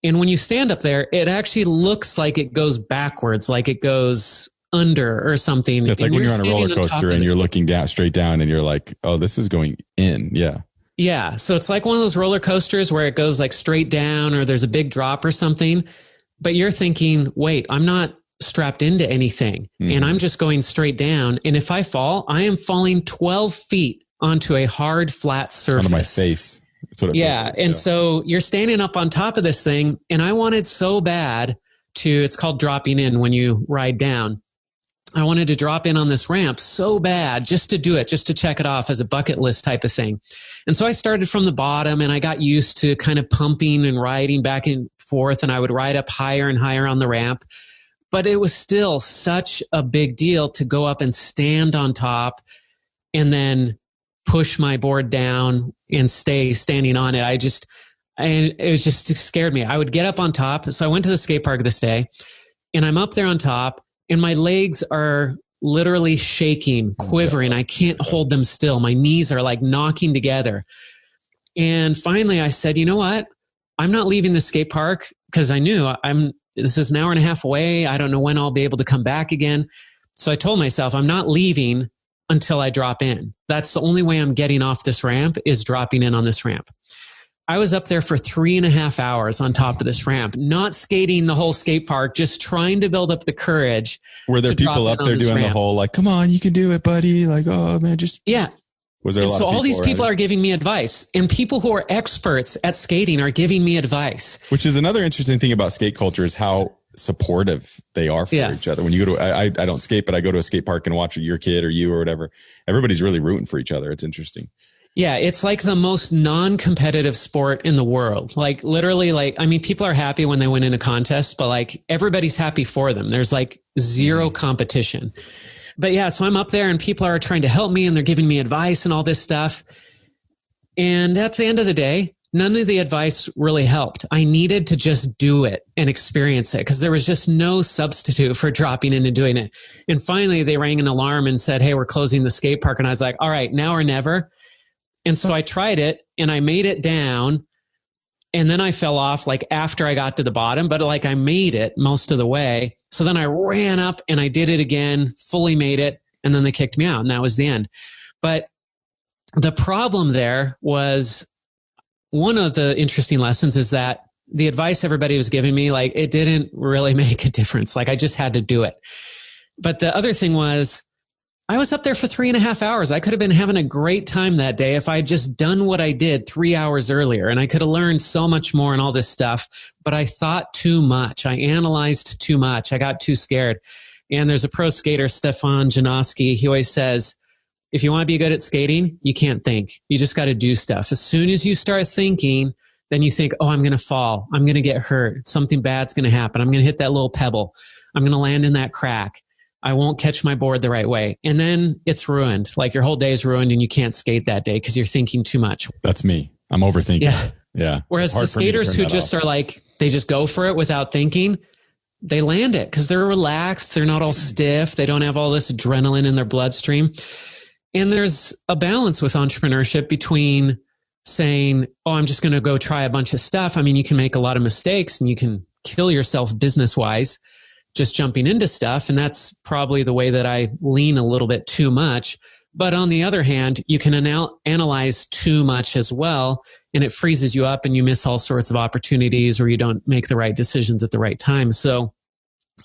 And when you stand up there, it actually looks like it goes backwards, like it goes under or something. It's like when you're on a roller coaster and you're looking down, straight down, and you're like, oh, this is going in. Yeah. Yeah. So it's like one of those roller coasters where it goes like straight down or there's a big drop or something. But you're thinking, wait, I'm not strapped into anything and I'm just going straight down. And if I fall, I am falling 12 feet onto a hard, flat surface. Onto my face. That's what it feels like. And so you're standing up on top of this thing. And I wanted so bad it's called dropping in when you ride down. I wanted to drop in on this ramp so bad just to do it, just to check it off as a bucket list type of thing. And so I started from the bottom and I got used to kind of pumping and riding back and forth, and I would ride up higher and higher on the ramp. But it was still such a big deal to go up and stand on top and then push my board down and stay standing on it. It just scared me. I would get up on top. So I went to the skate park this day and I'm up there on top. And my legs are literally shaking, quivering. I can't hold them still. My knees are like knocking together. And finally I said, you know what? I'm not leaving the skate park because I knew this is an hour and a half away. I don't know when I'll be able to come back again. So I told myself I'm not leaving until I drop in. That's the only way I'm getting off this ramp is dropping in on this ramp. I was up there for 3.5 hours on top of this ramp, not skating the whole skate park, just trying to build up the courage. Were there people up there doing the whole, like, come on, you can do it, buddy. Like, oh man, yeah. Was there a lot of people? So all these people are giving me advice, and people who are experts at skating are giving me advice. Which is another interesting thing about skate culture is how supportive they are for each other. When you go to, I don't skate, but I go to a skate park and watch your kid or you or whatever. Everybody's really rooting for each other. It's interesting. Yeah, it's like the most non-competitive sport in the world. Like literally, people are happy when they win in a contest, but like everybody's happy for them. There's like zero competition. But yeah, so I'm up there and people are trying to help me and they're giving me advice and all this stuff. And at the end of the day, none of the advice really helped. I needed to just do it and experience it because there was just no substitute for dropping in and doing it. And finally they rang an alarm and said, hey, we're closing the skate park. And I was like, all right, now or never. And so I tried it and I made it down and then I fell off like after I got to the bottom, but like I made it most of the way. So then I ran up and I did it again, fully made it. And then they kicked me out and that was the end. But the problem there was one of the interesting lessons is that the advice everybody was giving me, like it didn't really make a difference. Like I just had to do it. But the other thing was, I was up there for 3.5 hours. I could have been having a great time that day if I had just done what I did 3 hours earlier. And I could have learned so much more and all this stuff. But I thought too much. I analyzed too much. I got too scared. And there's a pro skater, Stefan Janoski. He always says, if you want to be good at skating, you can't think. You just got to do stuff. As soon as you start thinking, then you think, oh, I'm going to fall. I'm going to get hurt. Something bad's going to happen. I'm going to hit that little pebble. I'm going to land in that crack. I won't catch my board the right way. And then it's ruined. Like your whole day is ruined and you can't skate that day because you're thinking too much. That's me. I'm overthinking. Yeah. Yeah. Whereas the skaters who just are like, they just go for it without thinking, they land it because they're relaxed. They're not all stiff. They don't have all this adrenaline in their bloodstream. And there's a balance with entrepreneurship between saying, oh, I'm just going to go try a bunch of stuff. I mean, you can make a lot of mistakes and you can kill yourself business-wise just jumping into stuff. And that's probably the way that I lean a little bit too much. But on the other hand, you can analyze too much as well. And it freezes you up and you miss all sorts of opportunities or you don't make the right decisions at the right time. So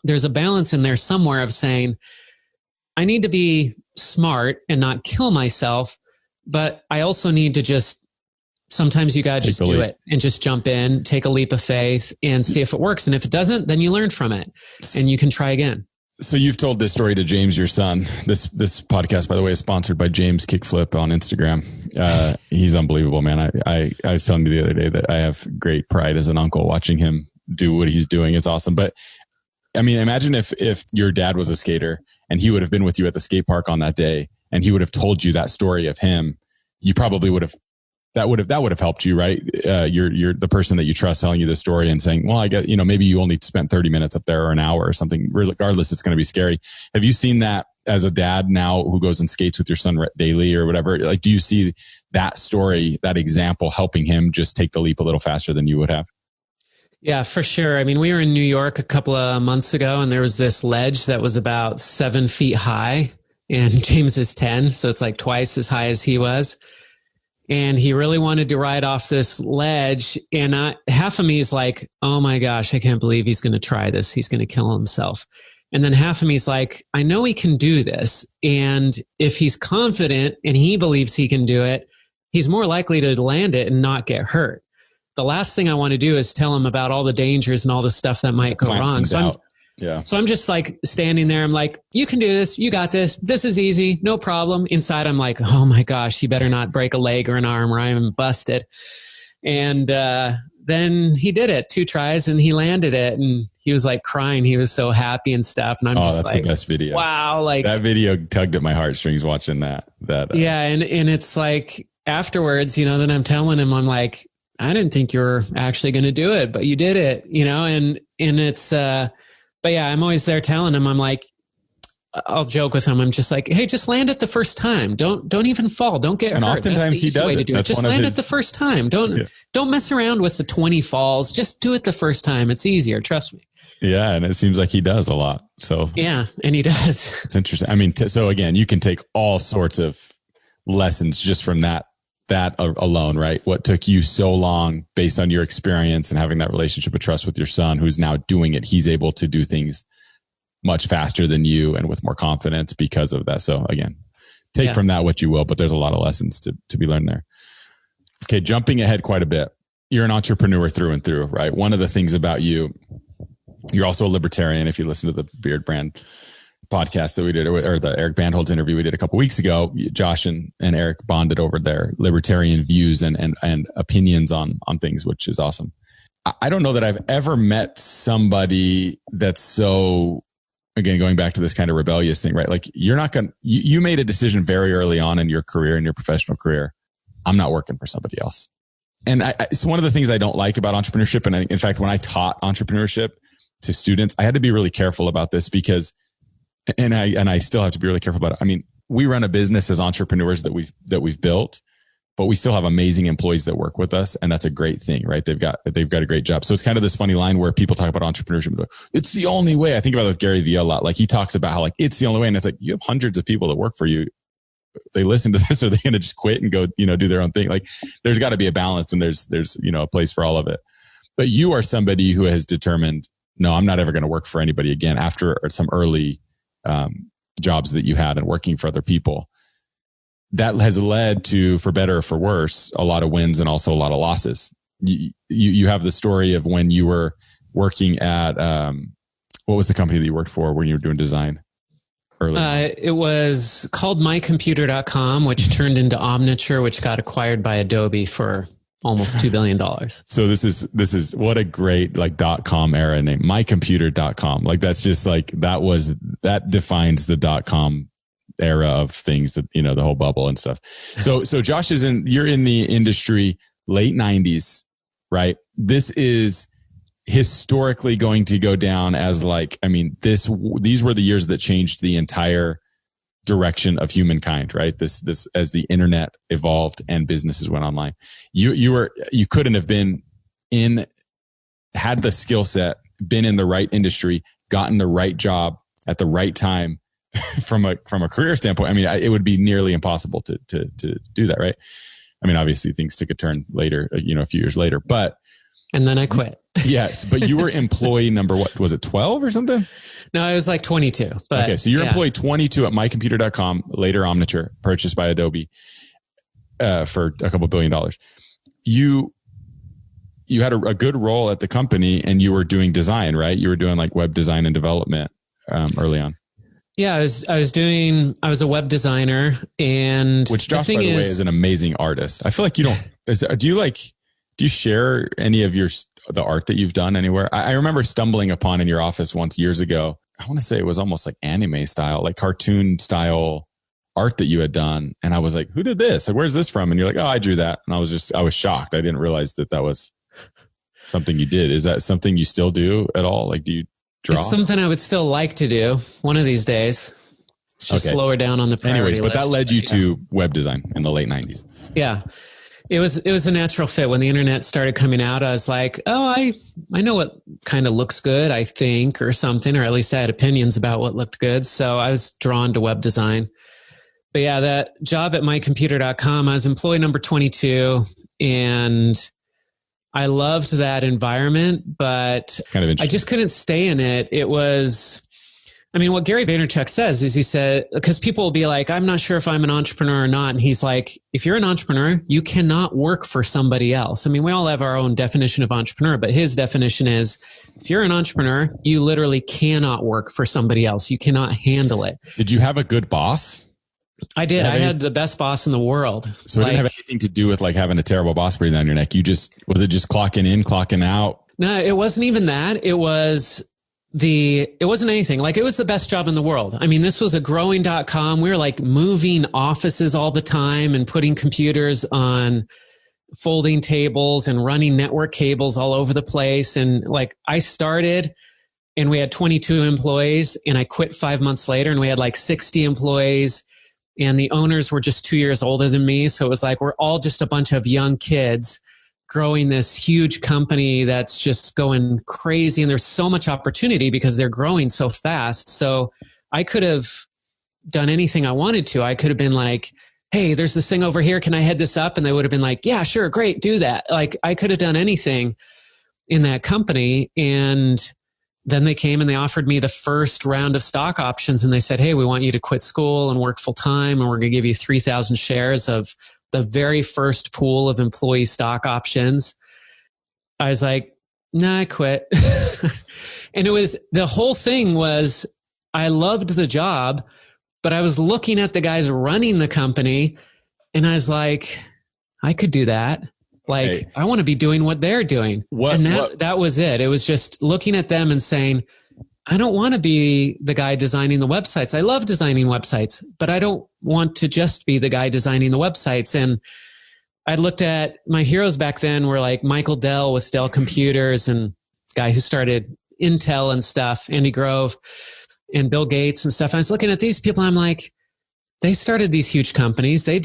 there's a balance in there somewhere of saying, I need to be smart and not kill myself, but I also need to just, sometimes you got to just do it and just jump in, take a leap of faith and see if it works. And if it doesn't, then you learn from it and you can try again. So you've told this story to James, your son. This podcast, by the way, is sponsored by James Kickflip on Instagram. He's unbelievable, man. I was telling you the other day that I have great pride as an uncle watching him do what he's doing. It's awesome. But I mean, imagine if your dad was a skater and he would have been with you at the skate park on that day and he would have told you that story of him, you probably would have, that would have helped you, right? You're the person that you trust telling you the story and saying, well, I get, maybe you only spent 30 minutes up there or an hour or something. Regardless, it's going to be scary. Have you seen that as a dad now who goes and skates with your son daily or whatever? Like, do you see that story, that example helping him just take the leap a little faster than you would have? Yeah, for sure. I mean, we were in New York a couple of months ago and there was this ledge that was about 7 feet high and James is 10. So it's like twice as high as he was. And he really wanted to ride off this ledge. And half of me is like, oh my gosh, I can't believe he's going to try this. He's going to kill himself. And then half of me is like, I know he can do this. And if he's confident and he believes he can do it, he's more likely to land it and not get hurt. The last thing I want to do is tell him about all the dangers and all the stuff that might go wrong. So I'm just like standing there. I'm like, you can do this. You got this. This is easy. No problem. Inside, I'm like, oh my gosh, you better not break a leg or an arm or I'm busted. And then he did it 2 tries and he landed it and he was like crying. He was so happy and stuff. And I'm just like, the best video. Wow. Like that video tugged at my heartstrings watching that. Yeah. And it's like afterwards, then I'm telling him, I'm like, I didn't think you were actually going to do it, but you did it, and it's, but yeah, I'm always there telling him, I'm like, I'll joke with him. I'm just like, hey, just land it the first time. Don't even fall. Don't get hurt. And oftentimes he does it. Just land it the first time. Don't mess around with the 20 falls. Just do it the first time. It's easier. Trust me. Yeah. And it seems like he does a lot. So yeah. And he does. It's interesting. I mean, so again, you can take all sorts of lessons just from that alone, right? What took you so long based on your experience and having that relationship of trust with your son who's now doing it. He's able to do things much faster than you and with more confidence because of that. So again, take from that what you will, but there's a lot of lessons to be learned there. Okay. Jumping ahead quite a bit. You're an entrepreneur through and through, right? One of the things about you're also a libertarian. If you listen to the Beard Brand podcast that we did, or the Eric Bandholz interview we did a couple of weeks ago, Josh and Eric bonded over their libertarian views and opinions on things, which is awesome. I don't know that I've ever met somebody that's so, again, going back to this kind of rebellious thing, right? Like you made a decision very early on in your career, in your professional career. I'm not working for somebody else. And it's one of the things I don't like about entrepreneurship. And in fact, when I taught entrepreneurship to students, I had to be really careful about this because and I still have to be really careful about it. I mean, we run a business as entrepreneurs that we've built, but we still have amazing employees that work with us. And that's a great thing, right? They've got a great job. So it's kind of this funny line where people talk about entrepreneurship. It's the only way. I think about it with Gary Vee a lot. Like he talks about how like, it's the only way. And it's like, you have hundreds of people that work for you. They listen to this, or they're going to just quit and go, do their own thing. Like there's got to be a balance and there's, a place for all of it. But you are somebody who has determined, no, I'm not ever going to work for anybody again after some early jobs that you had and working for other people. That has led to, for better or for worse, a lot of wins and also a lot of losses. You have the story of when you were working at, what was the company that you worked for when you were doing design early? It was called mycomputer.com, which turned into Omniture, which got acquired by Adobe for almost $2 billion. So this is what a great .com era name, mycomputer.com. Like that's just like, that defines the .com era of things that, the whole bubble and stuff. So Josh you're in the industry, late 90s, right? This is historically going to go down as these were the years that changed the entire direction of humankind, right? This as the internet evolved and businesses went online. You couldn't have had the skill set, been in the right industry, gotten the right job at the right time from a career standpoint. I mean, it would be nearly impossible to do that, right? I mean, obviously things took a turn later, a few years later, and then I quit. Yes. But you were employee number, what was it, 12 or something? No, it was like 22. But okay. So you're employee 22 at mycomputer.com, later Omniture, purchased by Adobe for a couple $1 billion. You had a good role at the company and you were doing design, right? You were doing like web design and development early on. Yeah, I was a web designer, and which Josh, by the way, is an amazing artist. I feel like you don't, do you share any of your the art that you've done anywhere? I remember stumbling upon in your office once years ago. I want to say it was almost like anime style, like cartoon style art that you had done. And I was like, who did this? Like, where's this from? And you're like, oh, I drew that. And I was shocked. I didn't realize that was something you did. Is that something you still do at all? Like, do you draw? It's something I would still like to do one of these days. It's just lower down on the priority Anyways, but list. that led you to web design in the late 90s. Yeah. It was a natural fit. When the internet started coming out, I was like, oh, I know what kind of looks good, I think, or something, or at least I had opinions about what looked good. So I was drawn to web design. But yeah, that job at mycomputer.com, I was employee number 22, and I loved that environment, but I just couldn't stay in it. It was, what Gary Vaynerchuk says is, he said, because people will be like, I'm not sure if I'm an entrepreneur or not. And he's like, if you're an entrepreneur, you cannot work for somebody else. We all have our own definition of entrepreneur, but his definition is, if you're an entrepreneur, you literally cannot work for somebody else. You cannot handle it. Did you have a good boss? I did. I had the best boss in the world. So it didn't have anything to do with like having a terrible boss breathing on your neck. Was it just clocking in, clocking out? No, it wasn't even that. It wasn't anything. Like, it was the best job in the world. This was a growing.com. We were like moving offices all the time and putting computers on folding tables and running network cables all over the place. And like, I started and we had 22 employees, and I quit 5 months later and we had like 60 employees, and the owners were just 2 years older than me. So it was like, we're all just a bunch of young kids growing this huge company that's just going crazy. And there's so much opportunity because they're growing so fast. So I could have done anything I wanted to. I could have been like, hey, there's this thing over here. Can I head this up? And they would have been like, yeah, sure. Great. Do that. Like, I could have done anything in that company. And then they came and they offered me the first round of stock options. And they said, hey, we want you to quit school and work full time. And we're going to give you 3,000 shares of the very first pool of employee stock options. I was like, nah, I quit. And the whole thing was, I loved the job, but I was looking at the guys running the company and I was like, I could do that. Like, hey, I want to be doing what they're doing. That was it. It was just looking at them and saying, I don't want to be the guy designing the websites. I love designing websites, but I don't want to just be the guy designing the websites. And I looked at my heroes back then were like Michael Dell with Dell Computers, and guy who started Intel and stuff, Andy Grove and Bill Gates and stuff. And I was looking at these people and I'm like, they started these huge companies. They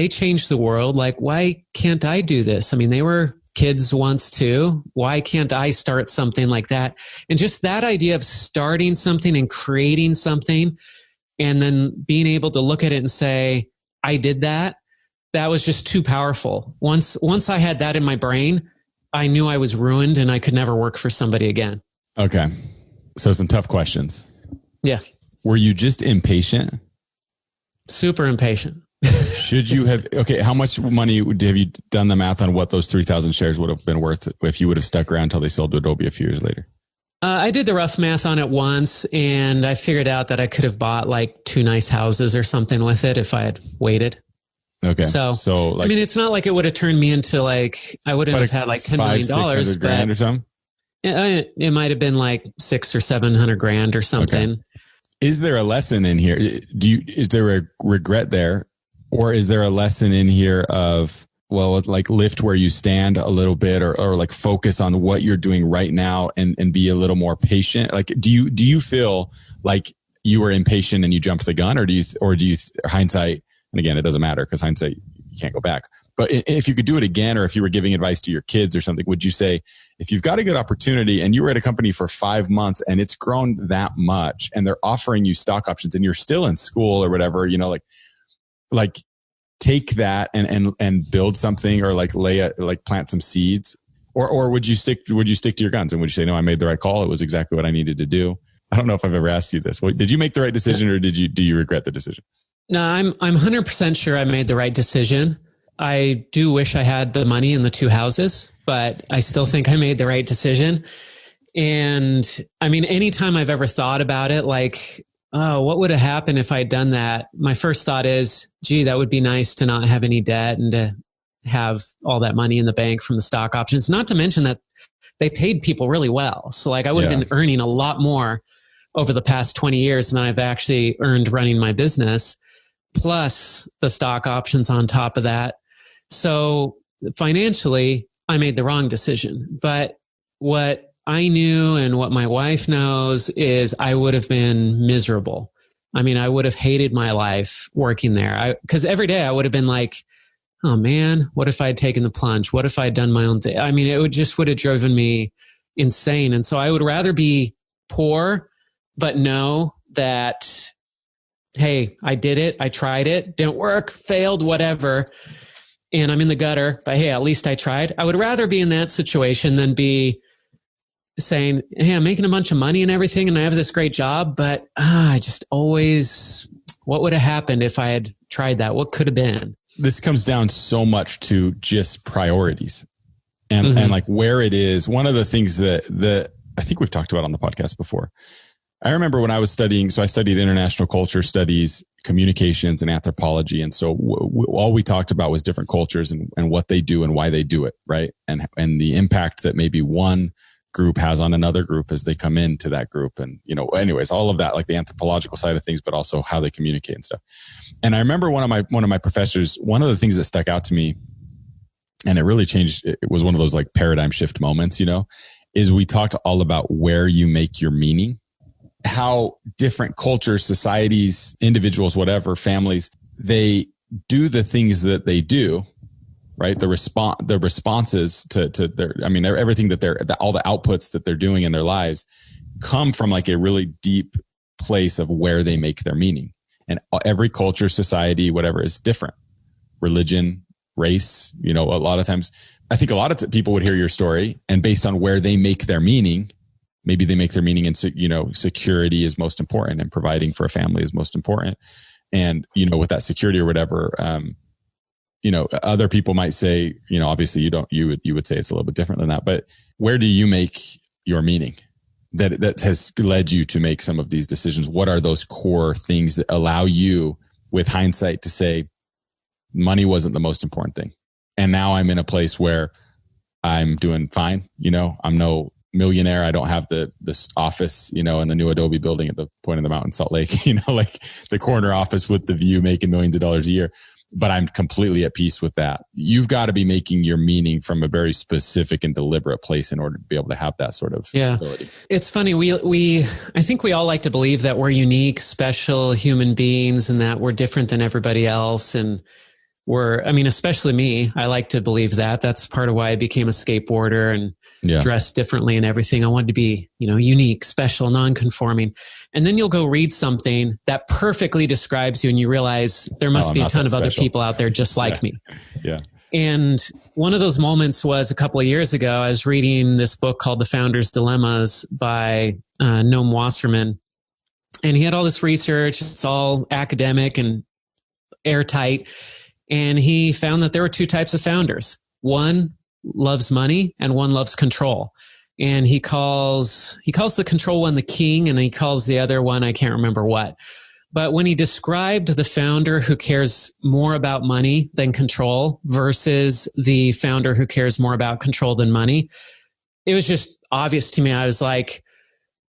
changed the world. Like, why can't I do this? They were kids once too. Why can't I start something like that? And just that idea of starting something and creating something and then being able to look at it and say, I did that. That was just too powerful. Once I had that in my brain, I knew I was ruined and I could never work for somebody again. Okay. So some tough questions. Yeah. Were you just impatient? Super impatient. Should you have, how much money have you done the math on what those 3,000 shares would have been worth if you would have stuck around until they sold to Adobe a few years later? I did the rough math on it once, and I figured out that I could have bought like 2 nice houses or something with it if I had waited. Okay. So like, it's not like it would have turned me into like, I wouldn't have had like $10 million, $500,000 or something. It might have been like $600,000 or $700,000 or something. Okay. Is there a lesson in here? Is there a regret there? Or is there a lesson in here of, well, like lift where you stand a little bit, or like focus on what you're doing right now and be a little more patient? Like, do you feel like you were impatient and you jumped the gun, or do you hindsight? And again, it doesn't matter because hindsight, you can't go back. But if you could do it again, or if you were giving advice to your kids or something, would you say, if you've got a good opportunity and you were at a company for 5 months and it's grown that much and they're offering you stock options and you're still in school or whatever, like take that and build something, or like plant some seeds, or would you stick to your guns and would you say, no, I made the right call. It was exactly what I needed to do. I don't know if I've ever asked you this. Well, did you make the right decision, or do you regret the decision? No, I'm 100% sure I made the right decision. I do wish I had the money in the 2 houses, but I still think I made the right decision. And anytime I've ever thought about it, like, oh, what would have happened if I'd done that? My first thought is, gee, that would be nice to not have any debt and to have all that money in the bank from the stock options. Not to mention that they paid people really well. So like I would have been earning a lot more over the past 20 years than I've actually earned running my business, plus the stock options on top of that. So financially, I made the wrong decision. But what I knew and what my wife knows is I would have been miserable. I mean, I would have hated my life working there. Because every day I would have been like, oh man, what if I'd taken the plunge? What if I'd done my own thing? I mean, it would have driven me insane. And so I would rather be poor, but know that, hey, I did it. I tried it. Didn't work, failed, whatever. And I'm in the gutter, but hey, at least I tried. I would rather be in that situation than be saying, hey, I'm making a bunch of money and everything, and I have this great job, but I just always, what would have happened if I had tried that? What could have been? This comes down so much to just priorities and like where it is. One of the things that I think we've talked about on the podcast before. I remember when I was studying, so I studied international culture studies, communications, and anthropology. And so all we talked about was different cultures and what they do and why they do it, right? And the impact that maybe one group has on another group as they come into that group. And, anyways, all of that, like the anthropological side of things, but also how they communicate and stuff. And I remember one of my professors, one of the things that stuck out to me, and it really changed, it was one of those like paradigm shift moments, is we talked all about where you make your meaning, how different cultures, societies, individuals, whatever, families, they do the things that they do, right? The responses to their, everything that all the outputs that they're doing in their lives come from like a really deep place of where they make their meaning. And every culture, society, whatever is different. Religion, race, a lot of times, I think a lot of people would hear your story and based on where they make their meaning, maybe they make their meaning in, security is most important and providing for a family is most important. And, with that security or whatever, other people might say, obviously you would say it's a little bit different than that, but where do you make your meaning that has led you to make some of these decisions? What are those core things that allow you with hindsight to say money wasn't the most important thing? And now I'm in a place where I'm doing fine. I'm no millionaire. I don't have this office, in the new Adobe building at the point of the mountain, Salt Lake, like the corner office with the view, making millions of dollars a year. But I'm completely at peace with that. You've got to be making your meaning from a very specific and deliberate place in order to be able to have that sort of ability. It's funny. I think we all like to believe that we're unique, special human beings and that we're different than everybody else. And especially me, I like to believe that. That's part of why I became a skateboarder and dressed differently and everything. I wanted to be, unique, special, non-conforming. And then you'll go read something that perfectly describes you and you realize there must be a ton of other people out there just like me. Yeah. And one of those moments was a couple of years ago. I was reading this book called The Founder's Dilemmas by Noam Wasserman. And he had all this research. It's all academic and airtight. And he found that there were two types of founders. One loves money and one loves control. And he calls the control one the king, and he calls the other one, I can't remember what. But when he described the founder who cares more about money than control versus the founder who cares more about control than money, it was just obvious to me. I was like,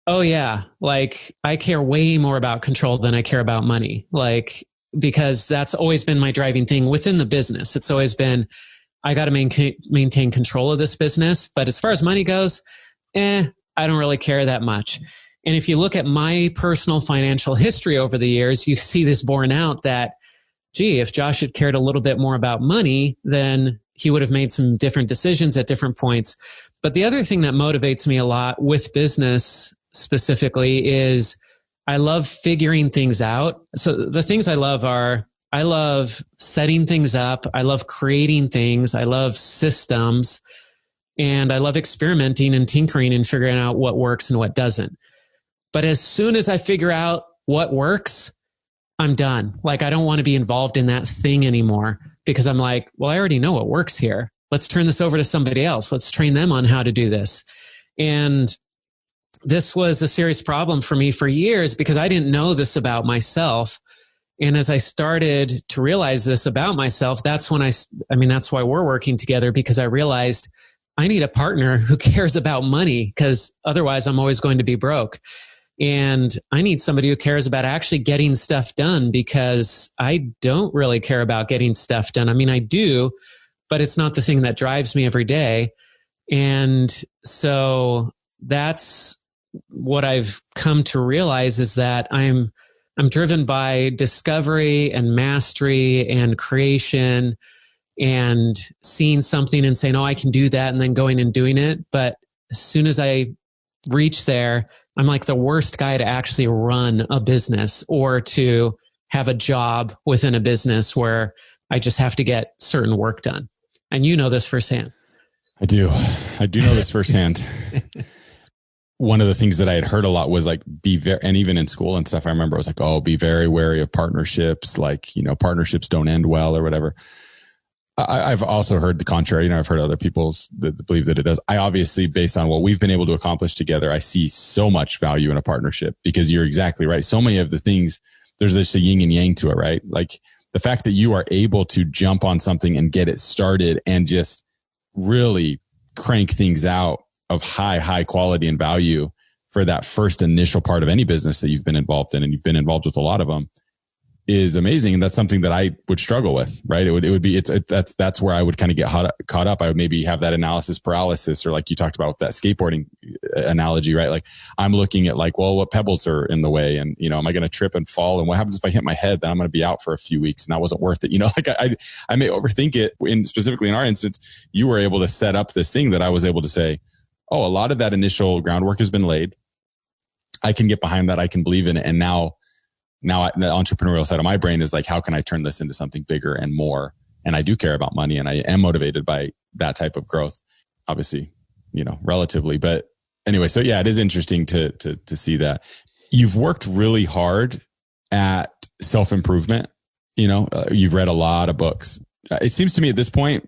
oh yeah, like I care way more about control than I care about money. Because that's always been my driving thing within the business. It's always been, I got to maintain control of this business. But as far as money goes, I don't really care that much. And if you look at my personal financial history over the years, you see this borne out that, if Josh had cared a little bit more about money, then he would have made some different decisions at different points. But the other thing that motivates me a lot with business specifically is I love figuring things out. So the things I love setting things up. I love creating things. I love systems, and I love experimenting and tinkering and figuring out what works and what doesn't. But as soon as I figure out what works, I'm done. Like, I don't want to be involved in that thing anymore because I'm like, well, I already know what works here. Let's turn this over to somebody else. Let's train them on how to do this. And this was a serious problem for me for years because I didn't know this about myself. And as I started to realize this about myself, that's when that's why we're working together, because I realized I need a partner who cares about money, because otherwise I'm always going to be broke. And I need somebody who cares about actually getting stuff done, because I don't really care about getting stuff done. I mean, I do, but it's not the thing that drives me every day. And so that's what I've come to realize, is that I'm driven by discovery and mastery and creation and seeing something and saying, oh, I can do that, and then going and doing it. But as soon as I reach there, I'm like the worst guy to actually run a business or to have a job within a business where I just have to get certain work done. And you know this firsthand. I do know this firsthand. One of the things that I had heard a lot was like, and even in school and stuff, I remember I was like, oh, be very wary of partnerships. Like, partnerships don't end well or whatever. I've also heard the contrary. I've heard other people that believe that it does. I obviously, based on what we've been able to accomplish together, I see so much value in a partnership, because you're exactly right. So many of the things, there's just a yin and yang to it, right? Like the fact that you are able to jump on something and get it started and just really crank things out of high quality and value for that first initial part of any business that you've been involved in, and you've been involved with a lot of them, is amazing. And that's something that I would struggle with, right? That's where I would kind of get caught up. I would maybe have that analysis paralysis, or like you talked about with that skateboarding analogy, right? Like I'm looking at like, well, what pebbles are in the way, and, am I going to trip and fall? And what happens if I hit my head? Then I'm going to be out for a few weeks, and that wasn't worth it. Like I may overthink it. Specifically in our instance, you were able to set up this thing that I was able to say, oh, a lot of that initial groundwork has been laid. I can get behind that. I can believe in it. And now the entrepreneurial side of my brain is like, how can I turn this into something bigger and more? And I do care about money, and I am motivated by that type of growth, obviously, relatively. But anyway, so yeah, it is interesting to see that you've worked really hard at self-improvement. You've read a lot of books. It seems to me at this point,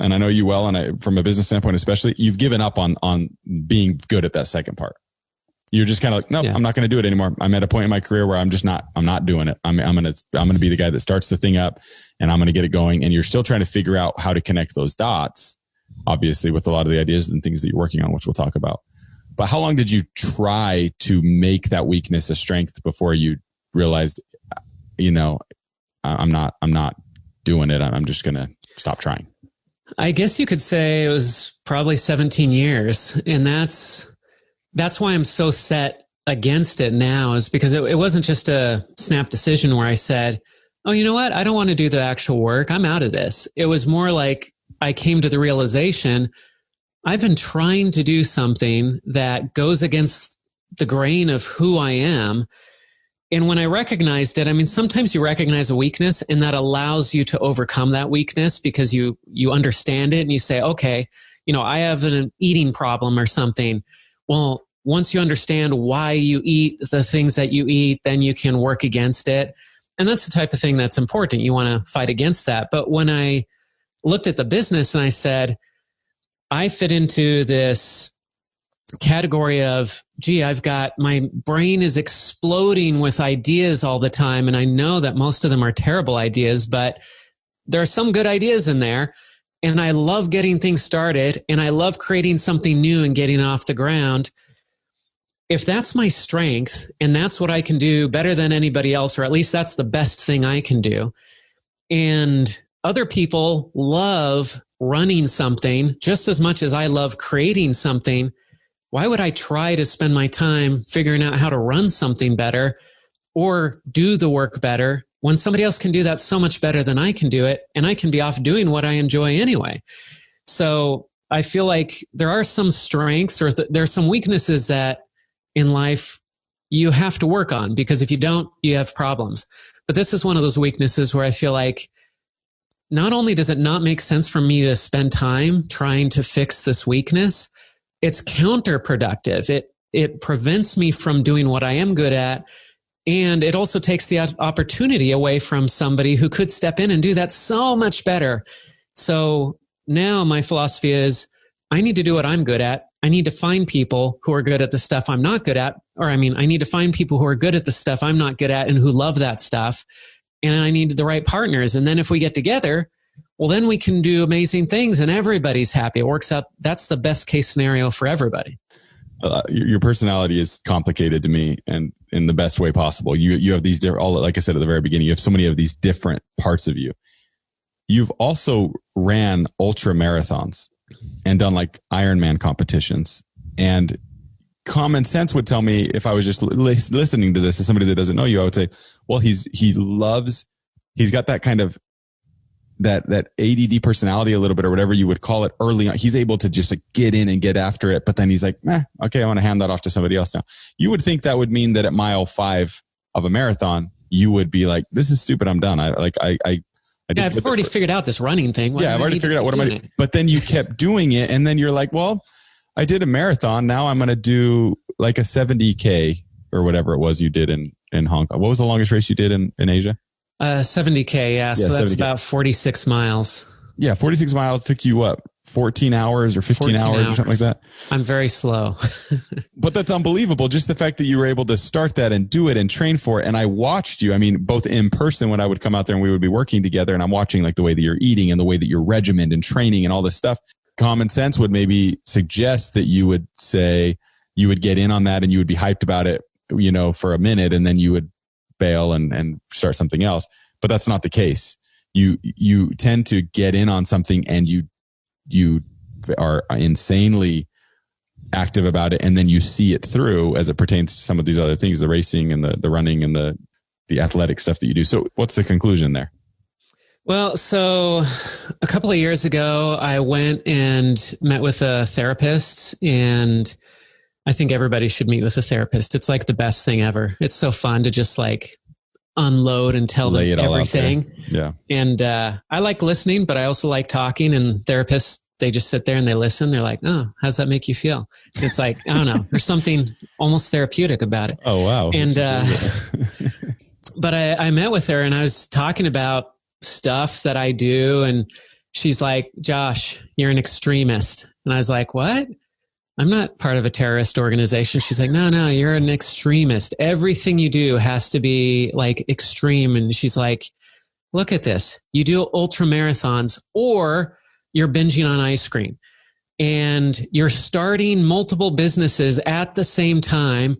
and I know you well, and from a business standpoint, especially, you've given up on being good at that second part. You're just kind of like, nope, yeah. I'm not going to do it anymore. I'm at a point in my career where I'm not doing it. I'm going to be the guy that starts the thing up, and I'm going to get it going. And you're still trying to figure out how to connect those dots, obviously, with a lot of the ideas and things that you're working on, which we'll talk about. But how long did you try to make that weakness a strength before you realized, I'm not doing it. I'm just going to stop trying? I guess you could say it was probably 17 years. And that's why I'm so set against it now, is because it wasn't just a snap decision where I said, oh, you know what? I don't want to do the actual work. I'm out of this. It was more like I came to the realization, I've been trying to do something that goes against the grain of who I am. And when I recognized it, sometimes you recognize a weakness, and that allows you to overcome that weakness because you understand it, and you say, okay, I have an eating problem or something. Well, once you understand why you eat the things that you eat, then you can work against it. And that's the type of thing that's important. You want to fight against that. But when I looked at the business and I said, I fit into this category of, my brain is exploding with ideas all the time. And I know that most of them are terrible ideas, but there are some good ideas in there. And I love getting things started, and I love creating something new and getting off the ground. If that's my strength, and that's what I can do better than anybody else, or at least that's the best thing I can do, and other people love running something just as much as I love creating something, why would I try to spend my time figuring out how to run something better or do the work better when somebody else can do that so much better than I can do it, and I can be off doing what I enjoy anyway? So I feel like there are some strengths, or there are some weaknesses that in life you have to work on, because if you don't, you have problems. But this is one of those weaknesses where I feel like not only does it not make sense for me to spend time trying to fix this weakness, it's counterproductive. It prevents me from doing what I am good at. And it also takes the opportunity away from somebody who could step in and do that so much better. So now my philosophy is, I need to do what I'm good at. I need to find people who are good at the stuff I'm not good at. I need to find people who are good at the stuff I'm not good at and who love that stuff. and I need the right partners. And then if we get together, well, then we can do amazing things and everybody's happy. It works out. That's the best case scenario for everybody. Your personality is complicated to me, and in the best way possible. You have these different, like I said at the very beginning, you have so many of these different parts of you. You've also ran ultra marathons and done like Ironman competitions. And common sense would tell me, if I was just listening to this as somebody that doesn't know you, I would say, well, he's got that kind of that ADD personality a little bit, or whatever you would call it, early on. He's able to just like get in and get after it. But then he's like, okay, I want to hand that off to somebody else now. You would think that would mean that at mile 5 of a marathon, you would be like, this is stupid. I'm done. I've already figured out this running thing. I've already figured out what am I doing. But then you kept doing it. And then you're like, well, I did a marathon. Now I'm going to do like a 70K or whatever it was you did in Hong Kong. What was the longest race you did in Asia? 70K. Yeah. So that's 70K. About 46 miles. Yeah. 46 miles took you what? 14 hours or 15 hours or something like that. I'm very slow. But that's unbelievable. Just the fact that you were able to start that and do it and train for it. And I watched you, I mean, both in person when I would come out there and we would be working together, and I'm watching like the way that you're eating and the way that you're regimented and training and all this stuff. Common sense would maybe suggest that you would say you would get in on that and you would be hyped about it, for a minute, and then you would bail and start something else. But that's not the case. You tend to get in on something and you are insanely active about it, and then you see it through as it pertains to some of these other things, the racing and the running and the athletic stuff that you do. So what's the conclusion there? Well, so a couple of years ago, I went and met with a therapist, and I think everybody should meet with a therapist. It's like the best thing ever. It's so fun to just like unload and tell them everything. Yeah. And I like listening, but I also like talking, and therapists, they just sit there and they listen. They're like, oh, how's that make you feel? It's like, I don't know. There's something almost therapeutic about it. Oh, wow. And, but I met with her and I was talking about stuff that I do. And she's like, Josh, you're an extremist. And I was like, what? I'm not part of a terrorist organization. She's like, no, you're an extremist. Everything you do has to be like extreme. And she's like, look at this. You do ultra marathons, or you're binging on ice cream, and you're starting multiple businesses at the same time,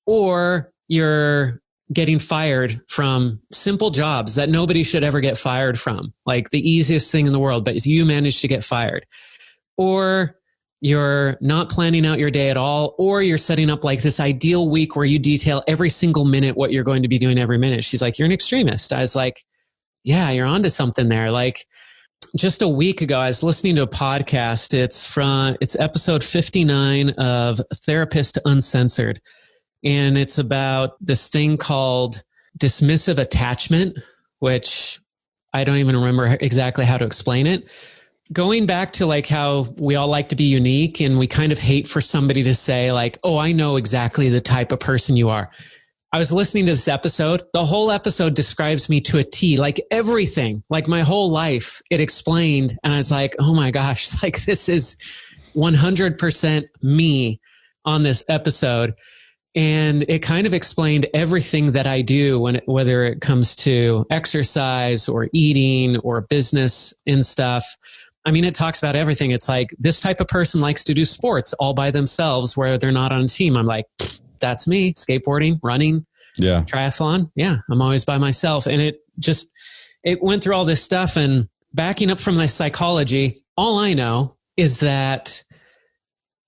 or you're getting fired from simple jobs that nobody should ever get fired from, like the easiest thing in the world, but you managed to get fired. Or you're not planning out your day at all, or you're setting up like this ideal week where you detail every single minute what you're going to be doing every minute. She's like, you're an extremist. I was like, yeah, you're onto something there. Like, just a week ago, I was listening to a podcast. It's episode 59 of Therapist Uncensored. And it's about this thing called dismissive attachment, which I don't even remember exactly how to explain it. Going back to like how we all like to be unique, and we kind of hate for somebody to say like, oh, I know exactly the type of person you are. I was listening to this episode. The whole episode describes me to a T, like everything, like my whole life, it explained. And I was like, oh my gosh, like this is 100% me on this episode. And it kind of explained everything that I do whether it comes to exercise or eating or business and stuff. I mean, it talks about everything. It's like this type of person likes to do sports all by themselves where they're not on a team. I'm like, that's me. Skateboarding, running, triathlon. Yeah, I'm always by myself. And it went through all this stuff, and backing up from the psychology, all I know is that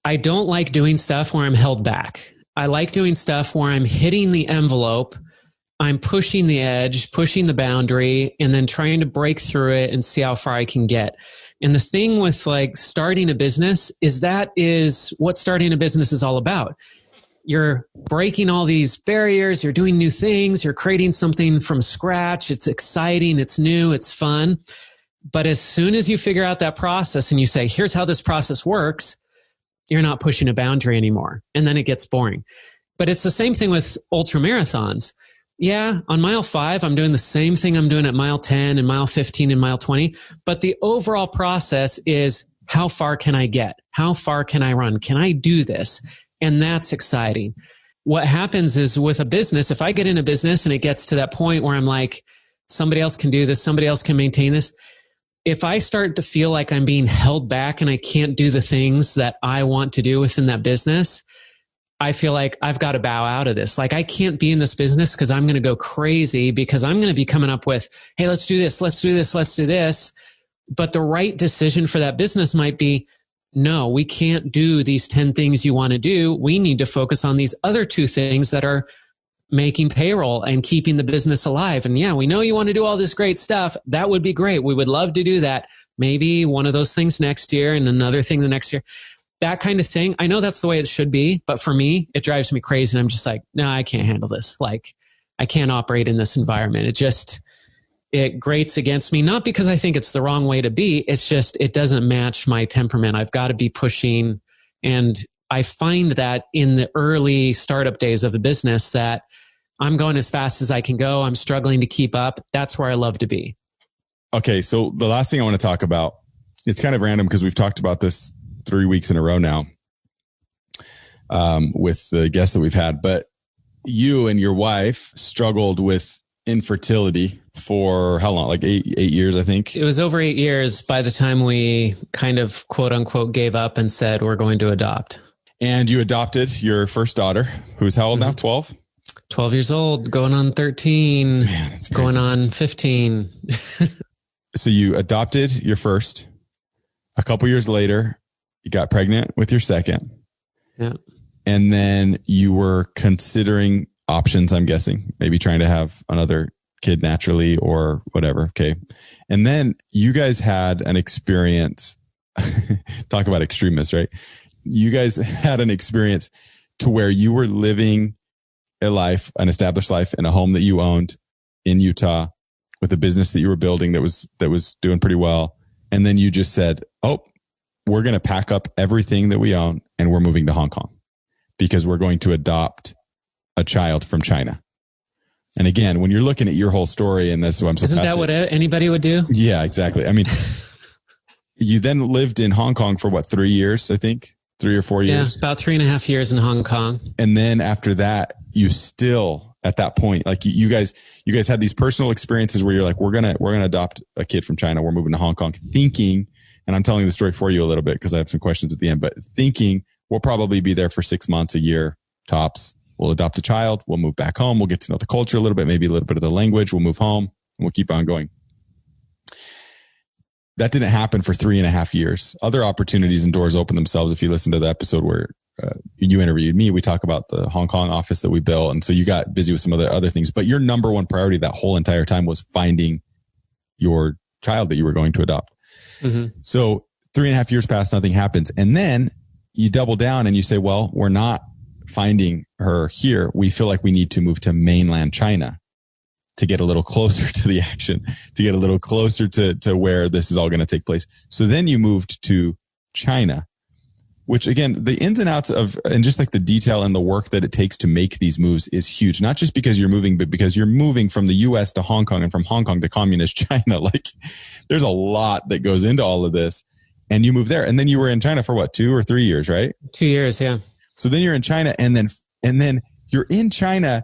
I don't like doing stuff where I'm held back. I like doing stuff where I'm hitting the envelope, I'm pushing the edge, pushing the boundary, and then trying to break through it and see how far I can get. And the thing with like starting a business is that is what starting a business is all about. You're breaking all these barriers. You're doing new things. You're creating something from scratch. It's exciting. It's new. It's fun. But as soon as you figure out that process and you say, here's how this process works, you're not pushing a boundary anymore. And then it gets boring. But it's the same thing with ultra marathons. Yeah, on mile 5, I'm doing the same thing I'm doing at mile 10 and mile 15 and mile 20. But the overall process is, how far can I get? How far can I run? Can I do this? And that's exciting. What happens is with a business, if I get in a business and it gets to that point where I'm like, somebody else can do this. Somebody else can maintain this. If I start to feel like I'm being held back and I can't do the things that I want to do within that business, I feel like I've got to bow out of this. Like I can't be in this business because I'm going to go crazy because I'm going to be coming up with, hey, let's do this, let's do this, let's do this. But the right decision for that business might be, no, we can't do these 10 things you want to do. We need to focus on these other 2 things that are making payroll and keeping the business alive. And yeah, we know you want to do all this great stuff. That would be great. We would love to do that. Maybe one of those things next year and another thing the next year. That kind of thing. I know that's the way it should be, but for me, it drives me crazy. And I'm just like, no, I can't handle this. Like I can't operate in this environment. It grates against me, not because I think it's the wrong way to be. It's just, it doesn't match my temperament. I've got to be pushing. And I find that in the early startup days of the business that I'm going as fast as I can go. I'm struggling to keep up. That's where I love to be. Okay. So the last thing I want to talk about, it's kind of random because we've talked about this 3 weeks in a row now with the guests that we've had, but you and your wife struggled with infertility for how long? Like eight years, I think. It was over 8 years by the time we kind of quote unquote gave up and said, we're going to adopt. And you adopted your first daughter, who's how old now? 12? 12 years old, going on 13, man, going on 15. So you adopted your first. A couple years later, you got pregnant with your second. Yeah. And then you were considering options, I'm guessing, maybe trying to have another kid naturally or whatever. Okay. And then you guys had an experience, talk about extremists, right? You guys had an experience to where you were living a life, an established life in a home that you owned in Utah with a business that you were building that was doing pretty well. And then you just said, oh, we're going to pack up everything that we own and we're moving to Hong Kong because we're going to adopt a child from China. And again, when you're looking at your whole story, and that's what I'm so Isn't that what anybody would do? Yeah, exactly. I mean, you then lived in Hong Kong for what, 3 years, I think? 3 or 4 years? Yeah, about 3.5 years in Hong Kong. And then after that, you still, at that point, like you guys had these personal experiences where you're like, we're going to adopt a kid from China. We're moving to Hong Kong, thinking, and I'm telling the story for you a little bit because I have some questions at the end, but thinking we'll probably be there for 6 months, a year, tops. We'll adopt a child. We'll move back home. We'll get to know the culture a little bit, maybe a little bit of the language. We'll move home and we'll keep on going. That didn't happen for 3.5 years. Other opportunities and doors opened themselves. If you listen to the episode where you interviewed me, we talk about the Hong Kong office that we built. And so you got busy with some other things, but your number one priority that whole entire time was finding your child that you were going to adopt. Mm-hmm. So 3.5 years pass, nothing happens. And then you double down and you say, well, we're not finding her here. We feel like we need to move to mainland China to get a little closer to the action, to get a little closer to where this is all going to take place. So then you moved to China, which again, the ins and outs of, and just like the detail and the work that it takes to make these moves is huge. Not just because you're moving, but because you're moving from the US to Hong Kong and from Hong Kong to communist China. Like there's a lot that goes into all of this, and you move there. And then you were in China for what, 2 or 3 years, right? 2 years. Yeah. So then you're in China, and then you're in China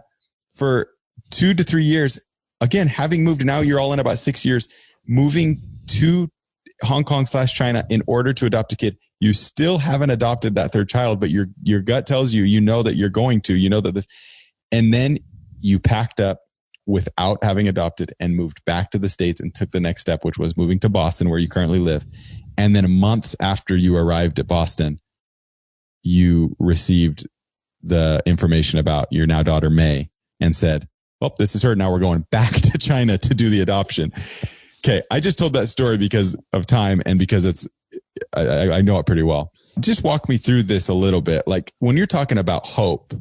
for 2 to 3 years. Again, having moved, now you're all in about 6 years, moving to Hong Kong / China in order to adopt a kid. You still haven't adopted that third child, but your gut tells you, that you're going to, that this, and then you packed up without having adopted and moved back to the States and took the next step, which was moving to Boston, where you currently live. And then months after you arrived at Boston, you received the information about your now daughter, May, and said, well, this is her. Now we're going back to China to do the adoption. Okay. I just told that story because of time and because I know it pretty well. Just walk me through this a little bit. Like when you're talking about hope,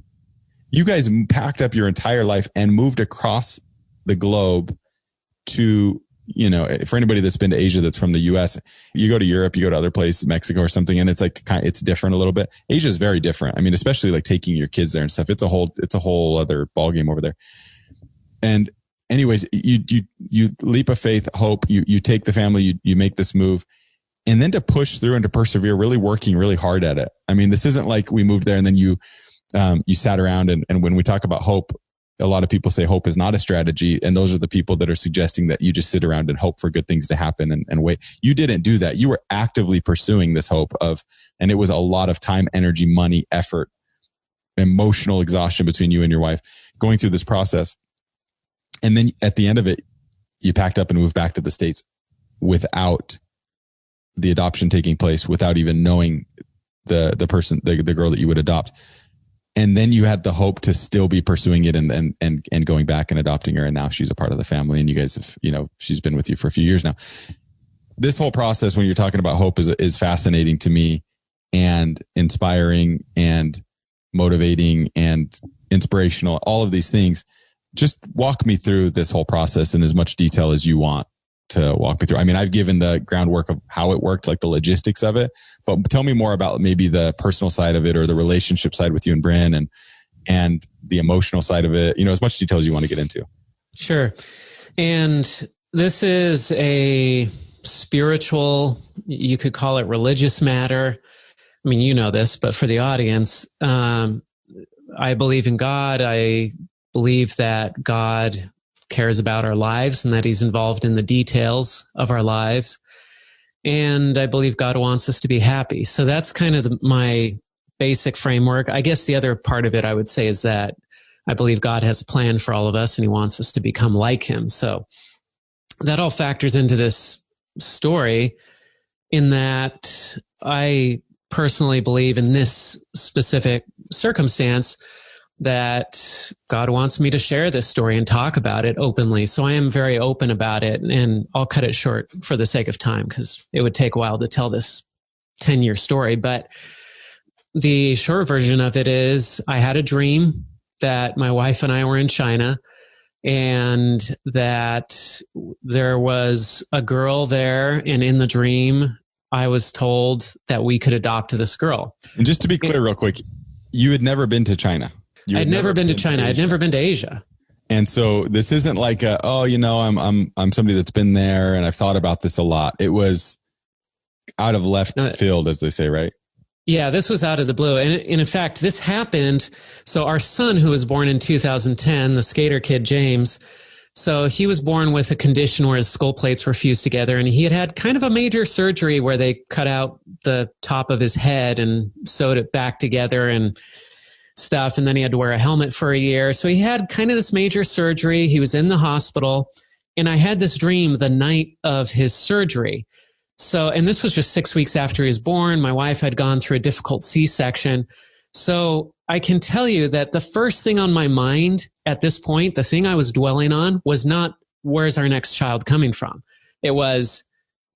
you guys packed up your entire life and moved across the globe to, for anybody that's been to Asia, that's from the US, you go to Europe, you go to other places, Mexico or something, and it's like, it's different a little bit. Asia is very different. I mean, especially like taking your kids there and stuff. It's a whole other ballgame over there. And anyways, you leap of faith, hope, you take the family, you make this move, and then to push through and to persevere, really working really hard at it. I mean, this isn't like we moved there and then you sat around and when we talk about hope, a lot of people say hope is not a strategy. And those are the people that are suggesting that you just sit around and hope for good things to happen and wait. You didn't do that. You were actively pursuing this hope and it was a lot of time, energy, money, effort, emotional exhaustion between you and your wife going through this process. And then at the end of it, you packed up and moved back to the States without the adoption taking place, without even knowing the person, the girl that you would adopt. And then you had the hope to still be pursuing it and going back and adopting her. And now she's a part of the family and you guys have, she's been with you for a few years now. This whole process, when you're talking about hope, is fascinating to me and inspiring and motivating and inspirational, all of these things. Just walk me through this whole process in as much detail as you want to walk me through. I mean, I've given the groundwork of how it worked, like the logistics of it, but tell me more about maybe the personal side of it or the relationship side with you and Bryn and the emotional side of it, as much detail as you want to get into. Sure. And this is a spiritual, you could call it religious matter. I mean, you know this, but for the audience, I believe in God. I believe that God cares about our lives and that he's involved in the details of our lives. And I believe God wants us to be happy. So that's kind of my basic framework. I guess the other part of it I would say is that I believe God has a plan for all of us and he wants us to become like him. So that all factors into this story in that I personally believe in this specific circumstance that God wants me to share this story and talk about it openly. So I am very open about it, and I'll cut it short for the sake of time because it would take a while to tell this 10-year story. But the short version of it is I had a dream that my wife and I were in China and that there was a girl there. And in the dream, I was told that we could adopt this girl. And just to be clear real quick, you had never been to China. I'd never been to China. I'd never been to Asia. And so this isn't like I'm somebody that's been there and I've thought about this a lot. It was out of left field, as they say, right? Yeah, this was out of the blue. And in fact, this happened. So our son, who was born in 2010, the skater kid, James, so he was born with a condition where his skull plates were fused together, and he had kind of a major surgery where they cut out the top of his head and sewed it back together and stuff. And then he had to wear a helmet for a year. So he had kind of this major surgery. He was in the hospital, and I had this dream the night of his surgery. So, and this was just 6 weeks after he was born. My wife had gone through a difficult C-section. So I can tell you that the first thing on my mind at this point, the thing I was dwelling on was not where's our next child coming from. It was,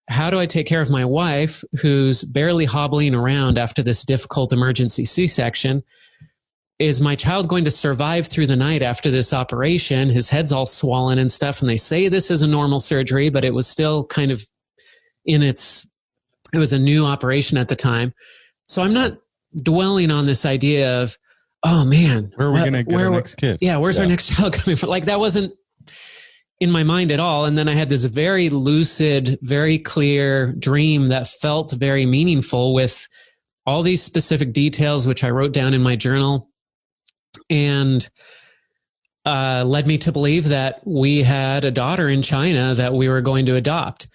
how do I take care of my wife who's barely hobbling around after this difficult emergency C-section? Is my child going to survive through the night after this operation? His head's all swollen and stuff. And they say this is a normal surgery, but it was still kind of it was a new operation at the time. So I'm not dwelling on this idea of, oh man, where are we going to get our next kid? Yeah. Where's our next child coming from? Like that wasn't in my mind at all. And then I had this very lucid, very clear dream that felt very meaningful with all these specific details, which I wrote down in my journal, and led me to believe that we had a daughter in China that we were going to adopt.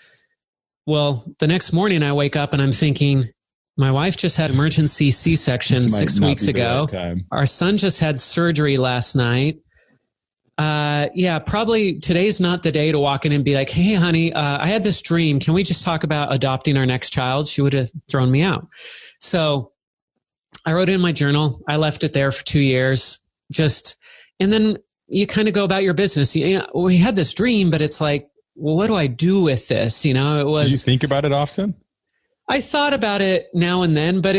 Well, the next morning I wake up and I'm thinking, my wife just had emergency C-section 6 weeks ago. Our son just had surgery last night. Probably today's not the day to walk in and be like, hey, honey, I had this dream. Can we just talk about adopting our next child? She would have thrown me out. So I wrote it in my journal. I left it there for 2 years. And then you kind of go about your business. We had this dream, but it's like, well, what do I do with this? Did you think about it often? I thought about it now and then, but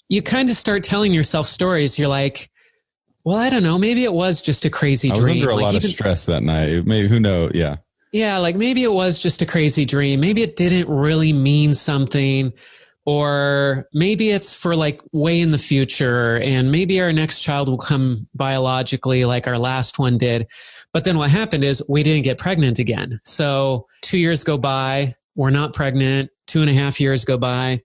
you kind of start telling yourself stories. You're like, well, I don't know. Maybe it was just a crazy dream. I was under a lot of stress that night. Maybe, who knows? Yeah. Yeah. Like maybe it was just a crazy dream. Maybe it didn't really mean something, or maybe it's for like way in the future, and maybe our next child will come biologically like our last one did. But then what happened is we didn't get pregnant again. So 2 years go by, we're not pregnant. 2.5 years go by.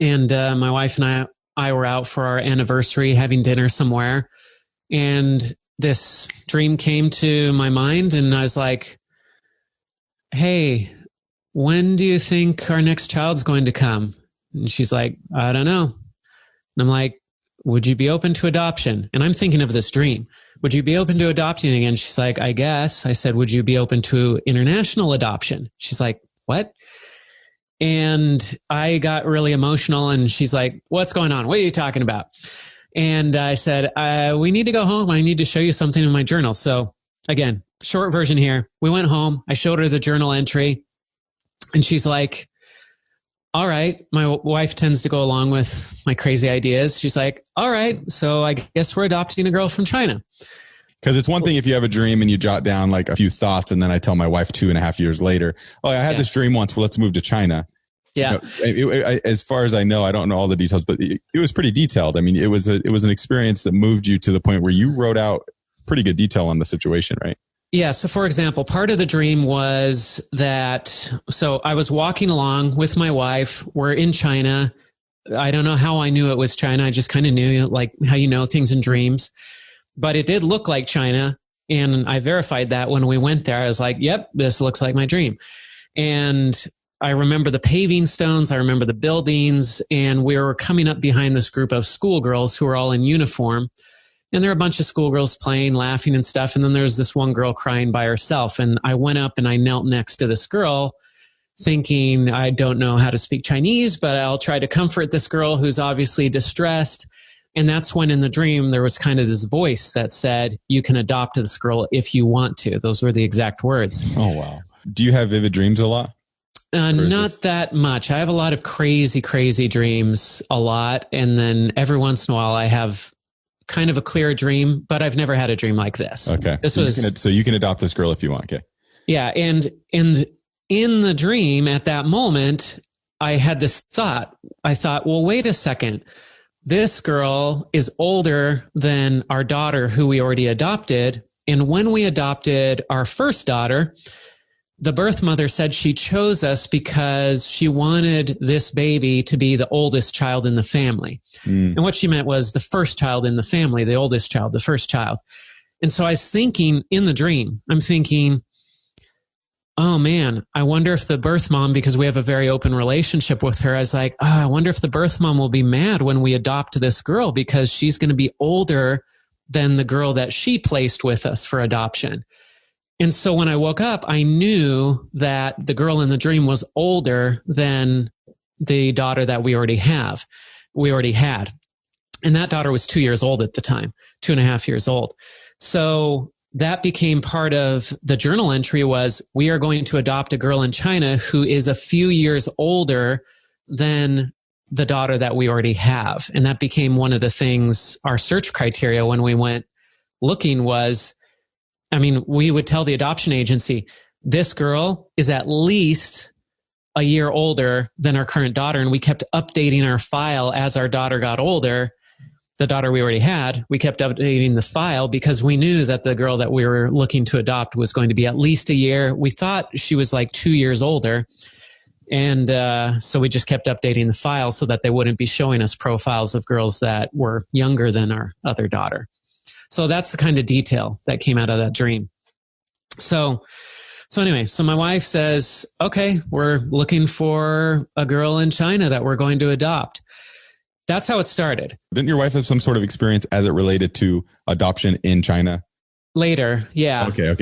And my wife and I were out for our anniversary having dinner somewhere. And this dream came to my mind, and I was like, hey, when do you think our next child's going to come? And she's like, I don't know. And I'm like, would you be open to adoption? And I'm thinking of this dream. Would you be open to adopting again? She's like, I guess. I said, would you be open to international adoption? She's like, what? And I got really emotional, and she's like, what's going on? What are you talking about? And I said, we need to go home. I need to show you something in my journal. So again, short version here. We went home. I showed her the journal entry, and she's like, all right. My wife tends to go along with my crazy ideas. She's like, all right, so I guess we're adopting a girl from China. Because it's one thing if you have a dream and you jot down like a few thoughts, and then I tell my wife 2.5 years later, oh, I had this dream once. Well, let's move to China. Yeah. As far as I know, I don't know all the details, but it was pretty detailed. I mean, it was an experience that moved you to the point where you wrote out pretty good detail on the situation, right? Yeah. So for example, part of the dream was that, so I was walking along with my wife. We're in China. I don't know how I knew it was China. I just kind of knew, like how you know things in dreams, but it did look like China. And I verified that when we went there. I was like, yep, this looks like my dream. And I remember the paving stones. I remember the buildings, and we were coming up behind this group of schoolgirls who were all in uniform. And there were a bunch of schoolgirls playing, laughing and stuff. And then there's this one girl crying by herself. And I went up and I knelt next to this girl thinking, I don't know how to speak Chinese, but I'll try to comfort this girl who's obviously distressed. And that's when in the dream, there was kind of this voice that said, you can adopt this girl if you want to. Those were the exact words. Oh, wow. Do you have vivid dreams a lot? Not that much. I have a lot of crazy, crazy dreams a lot. And then every once in a while I have kind of a clear dream, but I've never had a dream like this. Okay. So you can adopt this girl if you want. Okay. Yeah. And in the dream at that moment, I had this thought. I thought, well, wait a second. This girl is older than our daughter who we already adopted. And when we adopted our first daughter, the birth mother said she chose us because she wanted this baby to be the oldest child in the family. And what she meant was the first child in the family, the oldest child, the first child. And so I was thinking in the dream, I'm thinking, oh man, I wonder if the birth mom, because we have a very open relationship with her, I was like, oh, I wonder if the birth mom will be mad when we adopt this girl because she's going to be older than the girl that she placed with us for adoption. And so when I woke up, I knew that the girl in the dream was older than the daughter that we already had. And that daughter was 2 years old at the time, 2.5 years old. So that became part of the journal entry was, we are going to adopt a girl in China who is a few years older than the daughter that we already have. And that became one of the things, our search criteria when we went looking was, I mean, we would tell the adoption agency, this girl is at least a year older than our current daughter. And we kept updating our file as our daughter got older. The daughter we already had, we kept updating the file because we knew that the girl that we were looking to adopt was going to be at least a year. We thought she was like 2 years older. And so we just kept updating the file so that they wouldn't be showing us profiles of girls that were younger than our other daughter. So that's the kind of detail that came out of that dream. So anyway, so my wife says, okay, we're looking for a girl in China that we're going to adopt. That's how it started. Didn't your wife have some sort of experience as it related to adoption in China? Later. Yeah. Okay.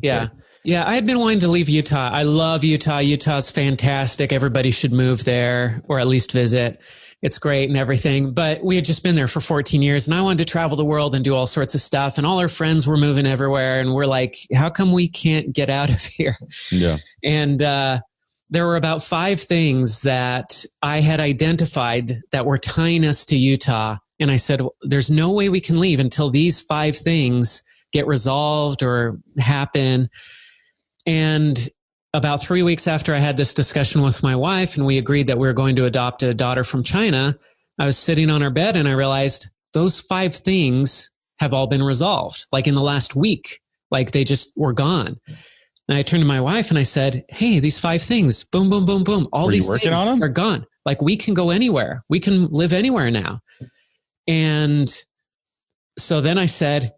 Yeah. Sorry. Yeah. I had been wanting to leave Utah. I love Utah. Utah's fantastic. Everybody should move there or at least visit. It's great and everything, but we had just been there for 14 years and I wanted to travel the world and do all sorts of stuff. And all our friends were moving everywhere. And we're like, how come we can't get out of here? Yeah. And, there were about 5 things that I had identified that were tying us to Utah. And I said, well, there's no way we can leave until these 5 things get resolved or happen. And about 3 weeks after I had this discussion with my wife and we agreed that we were going to adopt a daughter from China, I was sitting on our bed and I realized those 5 things have all been resolved. Like in the last week, like they just were gone. And I turned to my wife and I said, hey, these 5 things, boom, boom, boom, boom. All these things are gone. Like we can go anywhere. We can live anywhere now. And so then I said,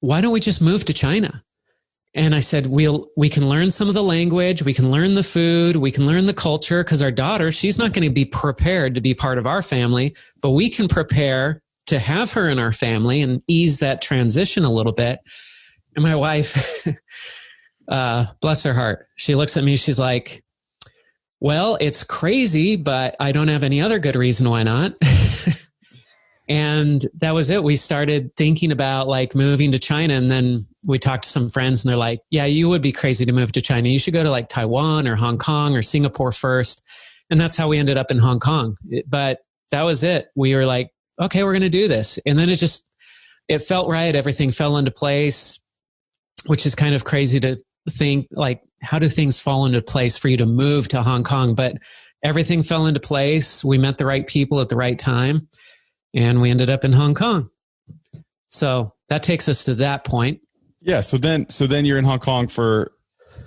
why don't we just move to China? And I said, we can learn some of the language. We can learn the food. We can learn the culture, because our daughter, she's not going to be prepared to be part of our family, but we can prepare to have her in our family and ease that transition a little bit. And my wife, bless her heart, she looks at me. She's like, well, it's crazy, but I don't have any other good reason why not. And that was it. We started thinking about like moving to China. And then we talked to some friends and they're like, yeah, you would be crazy to move to China. You should go to like Taiwan or Hong Kong or Singapore first. And that's how we ended up in Hong Kong. But that was it. We were like, okay, we're going to do this. And then it felt right. Everything fell into place, which is kind of crazy to think, like, how do things fall into place for you to move to Hong Kong? But everything fell into place. We met the right people at the right time. And we ended up in Hong Kong. So that takes us to that point. Yeah. So then you're in Hong Kong for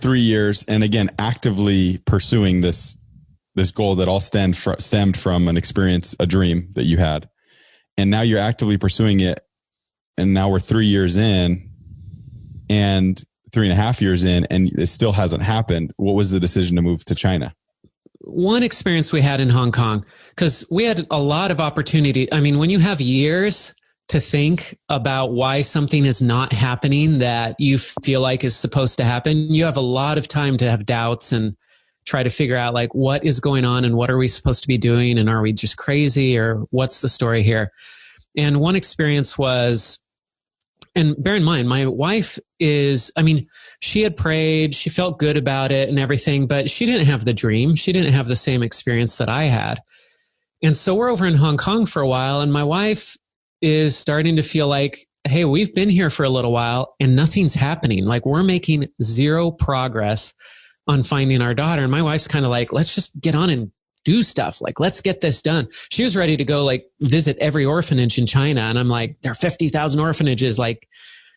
3 years, and again, actively pursuing this goal that all stemmed from an experience, a dream that you had. And now you're actively pursuing it. And now we're 3 years in and 3.5 years in, and it still hasn't happened. What was the decision to move to China? One experience we had in Hong Kong, because we had a lot of opportunity. I mean, when you have years to think about why something is not happening that you feel like is supposed to happen, you have a lot of time to have doubts and try to figure out like what is going on and what are we supposed to be doing, and are we just crazy, or what's the story here? And one experience was, and bear in mind, my wife she had prayed, she felt good about it and everything, but she didn't have the dream. She didn't have the same experience that I had. And so we're over in Hong Kong for a while, and my wife is starting to feel like, hey, we've been here for a little while and nothing's happening. Like, we're making zero progress on finding our daughter. And my wife's kind of like, let's just get on and do stuff. Like, let's get this done. She was ready to go like visit every orphanage in China. And I'm like, there are 50,000 orphanages. Like,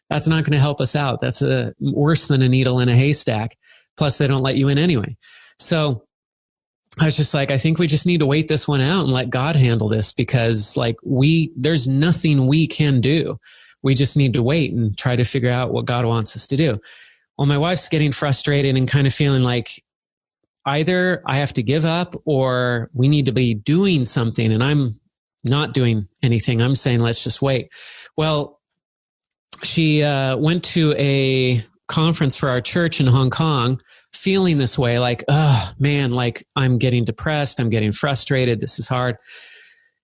that's not going to help us out. That's worse than a needle in a haystack. Plus, they don't let you in anyway. So I was just like, I think we just need to wait this one out and let God handle this, because like there's nothing we can do. We just need to wait and try to figure out what God wants us to do. Well, my wife's getting frustrated and kind of feeling like either I have to give up or we need to be doing something. And I'm not doing anything. I'm saying, let's just wait. Well, she went to a conference for our church in Hong Kong, feeling this way, like, oh man, like I'm getting depressed. I'm getting frustrated. This is hard.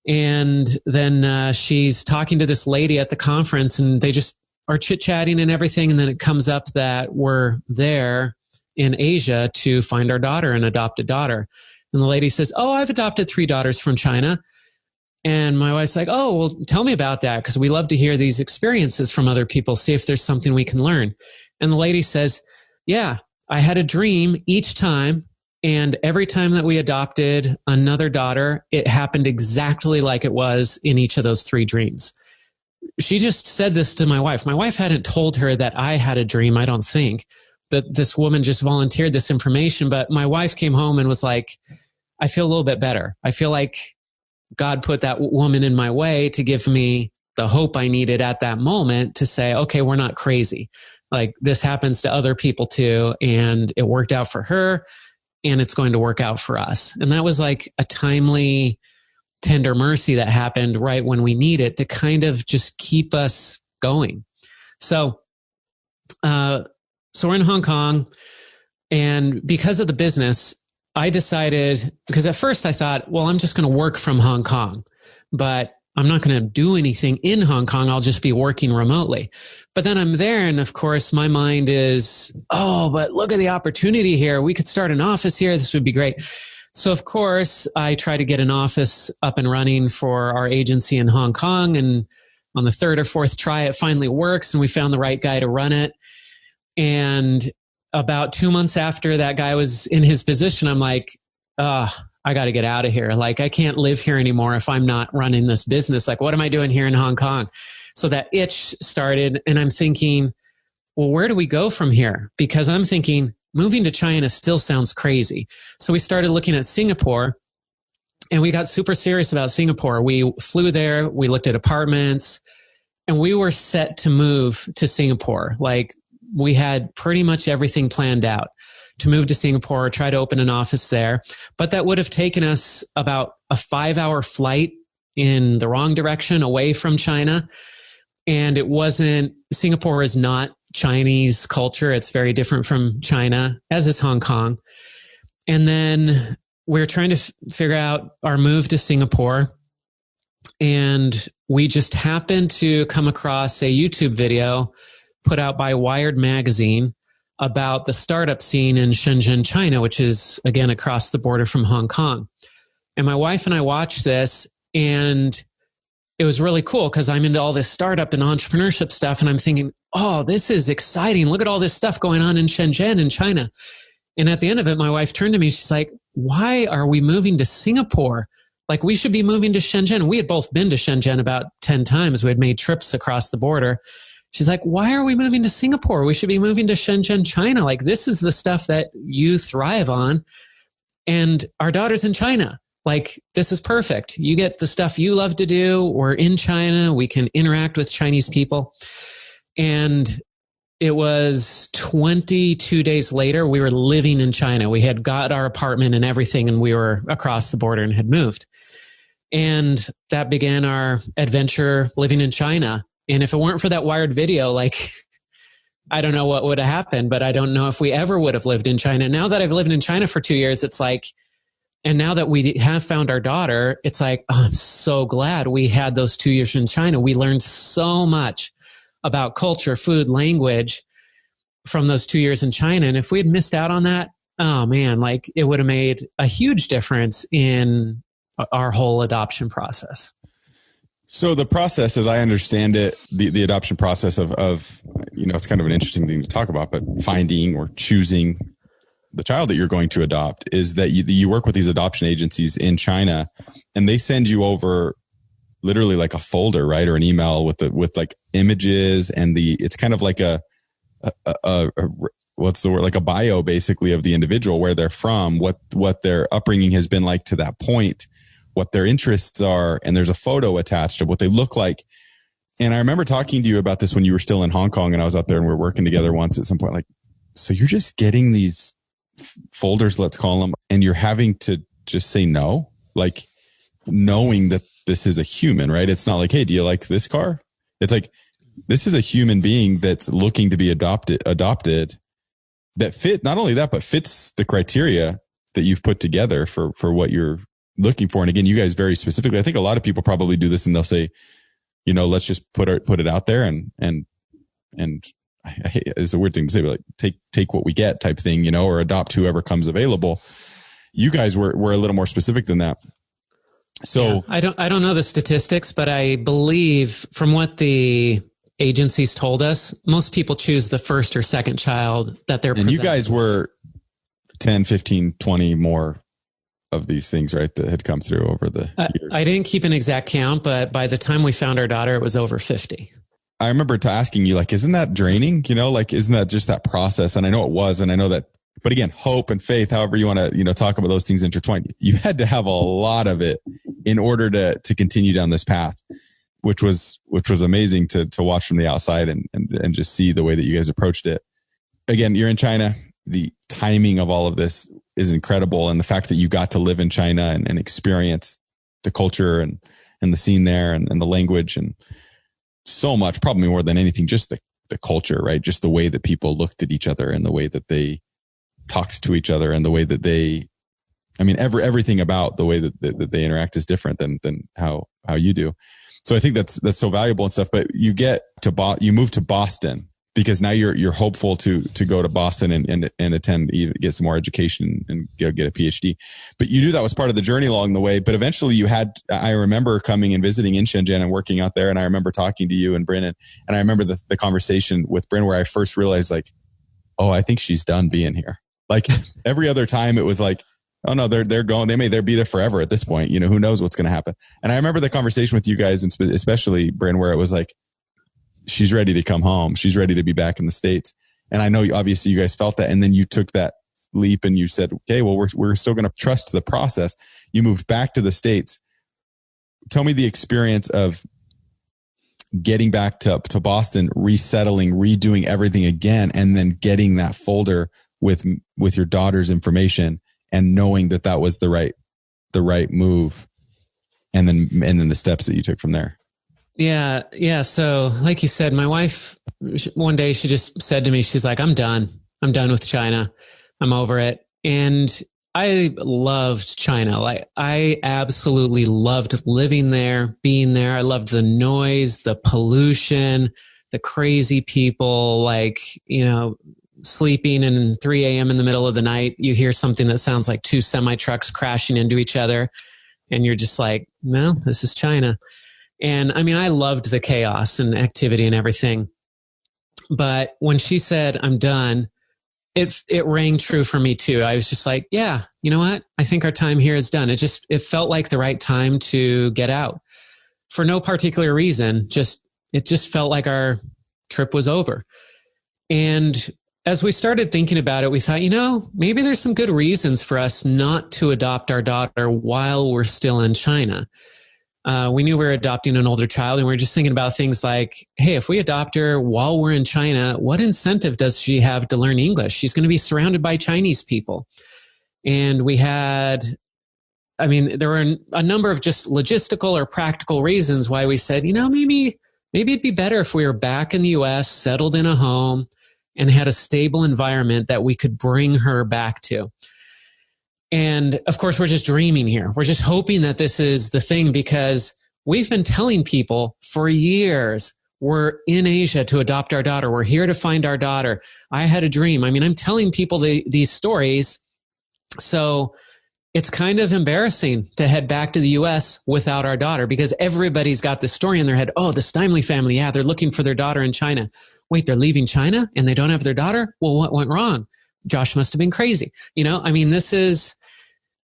And then she's talking to this lady at the conference, and they just are chit-chatting and everything. And then it comes up that we're there in Asia to find our daughter, an adopted daughter. And the lady says, oh, I've adopted 3 daughters from China. And my wife's like, oh, well, tell me about that, because we love to hear these experiences from other people, see if there's something we can learn. And the lady says, yeah, I had a dream each time. And every time that we adopted another daughter, it happened exactly like it was in each of those 3 dreams. She just said this to my wife. My wife hadn't told her that I had a dream, I don't think. That this woman just volunteered this information. But my wife came home and was like, I feel a little bit better. I feel like God put that woman in my way to give me the hope I needed at that moment to say, okay, we're not crazy. Like, this happens to other people too. And it worked out for her, and it's going to work out for us. And that was like a timely, tender mercy that happened right when we need it to kind of just keep us going. So we're in Hong Kong, and because of the business, I decided, because at first I thought, well, I'm just going to work from Hong Kong, but I'm not going to do anything in Hong Kong. I'll just be working remotely. But then I'm there, and of course my mind is, oh, but look at the opportunity here. We could start an office here. This would be great. So of course I try to get an office up and running for our agency in Hong Kong. And on the 3rd or 4th try, it finally works, and we found the right guy to run it. And about 2 months after that guy was in his position, I'm like, I got to get out of here. Like, I can't live here anymore if I'm not running this business. Like, what am I doing here in Hong Kong? So that itch started, and I'm thinking, well, where do we go from here? Because I'm thinking moving to China still sounds crazy. So we started looking at Singapore, and we got super serious about Singapore. We flew there. We looked at apartments. And we were set to move to Singapore. Like we had pretty much everything planned out to move to Singapore, try to open an office there. But that would have taken us about a 5-hour flight in the wrong direction away from China. And Singapore is not Chinese culture. It's very different from China, as is Hong Kong. And then we're trying to figure out our move to Singapore. And we just happened to come across a YouTube video put out by Wired magazine about the startup scene in Shenzhen, China, which is, again, across the border from Hong Kong. And my wife and I watched this, and it was really cool because I'm into all this startup and entrepreneurship stuff. And I'm thinking, oh, this is exciting. Look at all this stuff going on in Shenzhen in China. And at the end of it, my wife turned to me. She's like, why are we moving to Singapore? Like, we should be moving to Shenzhen. And we had both been to Shenzhen about 10 times. We had made trips across the border. She's like, why are we moving to Singapore? We should be moving to Shenzhen, China. Like, this is the stuff that you thrive on. And our daughter's in China. Like, this is perfect. You get the stuff you love to do. We're in China. We can interact with Chinese people. And it was 22 days later, we were living in China. We had got our apartment and everything, and we were across the border and had moved. And that began our adventure living in China. And if it weren't for that Wired video, like, I don't know what would have happened, but I don't know if we ever would have lived in China. Now that I've lived in China for 2 years, it's like, and now that we have found our daughter, it's like, oh, I'm so glad we had those 2 years in China. We learned so much about culture, food, language from those 2 years in China. And if we had missed out on that, oh man, like it would have made a huge difference in our whole adoption process. So the process, as I understand it, the adoption process of, it's kind of an interesting thing to talk about, but finding or choosing the child that you're going to adopt is that you work with these adoption agencies in China, and they send you over literally like a folder, right? Or an email with like images, and it's kind of like a what's the word? Like a bio basically of the individual, where they're from, what their upbringing has been like to that point, what their interests are. And there's a photo attached of what they look like. And I remember talking to you about this when you were still in Hong Kong, and I was out there and we were working together once at some point, like, so you're just getting these folders, let's call them, and you're having to just say no, like knowing that this is a human, right? It's not like, hey, do you like this car? It's like, this is a human being that's looking to be adopted that fit, not only that, but fits the criteria that you've put together for what you're looking for. And again, you guys very specifically, I think a lot of people probably do this and they'll say, let's just put it out there and it's a weird thing to say, but like take what we get type thing, or adopt whoever comes available. You guys were a little more specific than that. So yeah, I don't know the statistics, but I believe from what the agencies told us, most people choose the first or second child that they're presented. And you guys were 10, 15, 20 more of these things, right? That had come through over the years. I didn't keep an exact count, but by the time we found our daughter, it was over 50. I remember asking you, like, isn't that draining? Isn't that just that process? And I know it was, and I know that, but again, hope and faith, however you want to, talk about those things intertwined, you had to have a lot of it in order to continue down this path, which was amazing to watch from the outside and just see the way that you guys approached it. Again, you're in China. The timing of all of this is incredible. And the fact that you got to live in China and experience the culture and the scene there and the language and so much, probably more than anything, just the culture, right? Just the way that people looked at each other and the way that they talked to each other and the way that everything about the way that they interact is different than how you do. So I think that's so valuable and stuff, but you move to Boston because now you're hopeful to go to Boston and attend, get some more education and get a PhD. But you knew that was part of the journey along the way. But eventually I remember coming and visiting in Shenzhen and working out there. And I remember talking to you and Bryn, and I remember the conversation with Bryn where I first realized like, oh, I think she's done being here. Like every other time it was like, oh no, they're going, they'll be there forever at this point. Who knows what's going to happen. And I remember the conversation with you guys and especially Bryn, where it was like, she's ready to come home. She's ready to be back in the States. And I know obviously you guys felt that. And then you took that leap and you said, okay, well, we're still going to trust the process. You moved back to the States. Tell me the experience of getting back to Boston, resettling, redoing everything again, and then getting that folder with your daughter's information and knowing that was the right move. And then the steps that you took from there. Yeah. Yeah. So like you said, my wife, one day she just said to me, she's like, I'm done with China. I'm over it. And I loved China. Like I absolutely loved living there, being there. I loved the noise, the pollution, the crazy people, like, sleeping and 3 a.m. in the middle of the night, you hear something that sounds like 2 semi trucks crashing into each other. And you're just like, no, this is China. And I mean, I loved the chaos and activity and everything. But when she said, I'm done, it rang true for me too. I was just like, yeah, you know what? I think our time here is done. It felt like the right time to get out for no particular reason. It just felt like our trip was over. And as we started thinking about it, we thought, maybe there's some good reasons for us not to adopt our daughter while we're still in China. We knew we were adopting an older child, and we were just thinking about things like, hey, if we adopt her while we're in China, what incentive does she have to learn English? She's going to be surrounded by Chinese people. And there were a number of just logistical or practical reasons why we said, maybe it'd be better if we were back in the US, settled in a home, and had a stable environment that we could bring her back to. And of course, we're just dreaming here. We're just hoping that this is the thing, because we've been telling people for years, we're in Asia to adopt our daughter. We're here to find our daughter. I had a dream. I mean, I'm telling people these stories. So it's kind of embarrassing to head back to the US without our daughter, because everybody's got this story in their head. Oh, the Steimle family. Yeah, they're looking for their daughter in China. Wait, they're leaving China and they don't have their daughter? Well, what went wrong? Josh must have been crazy. This is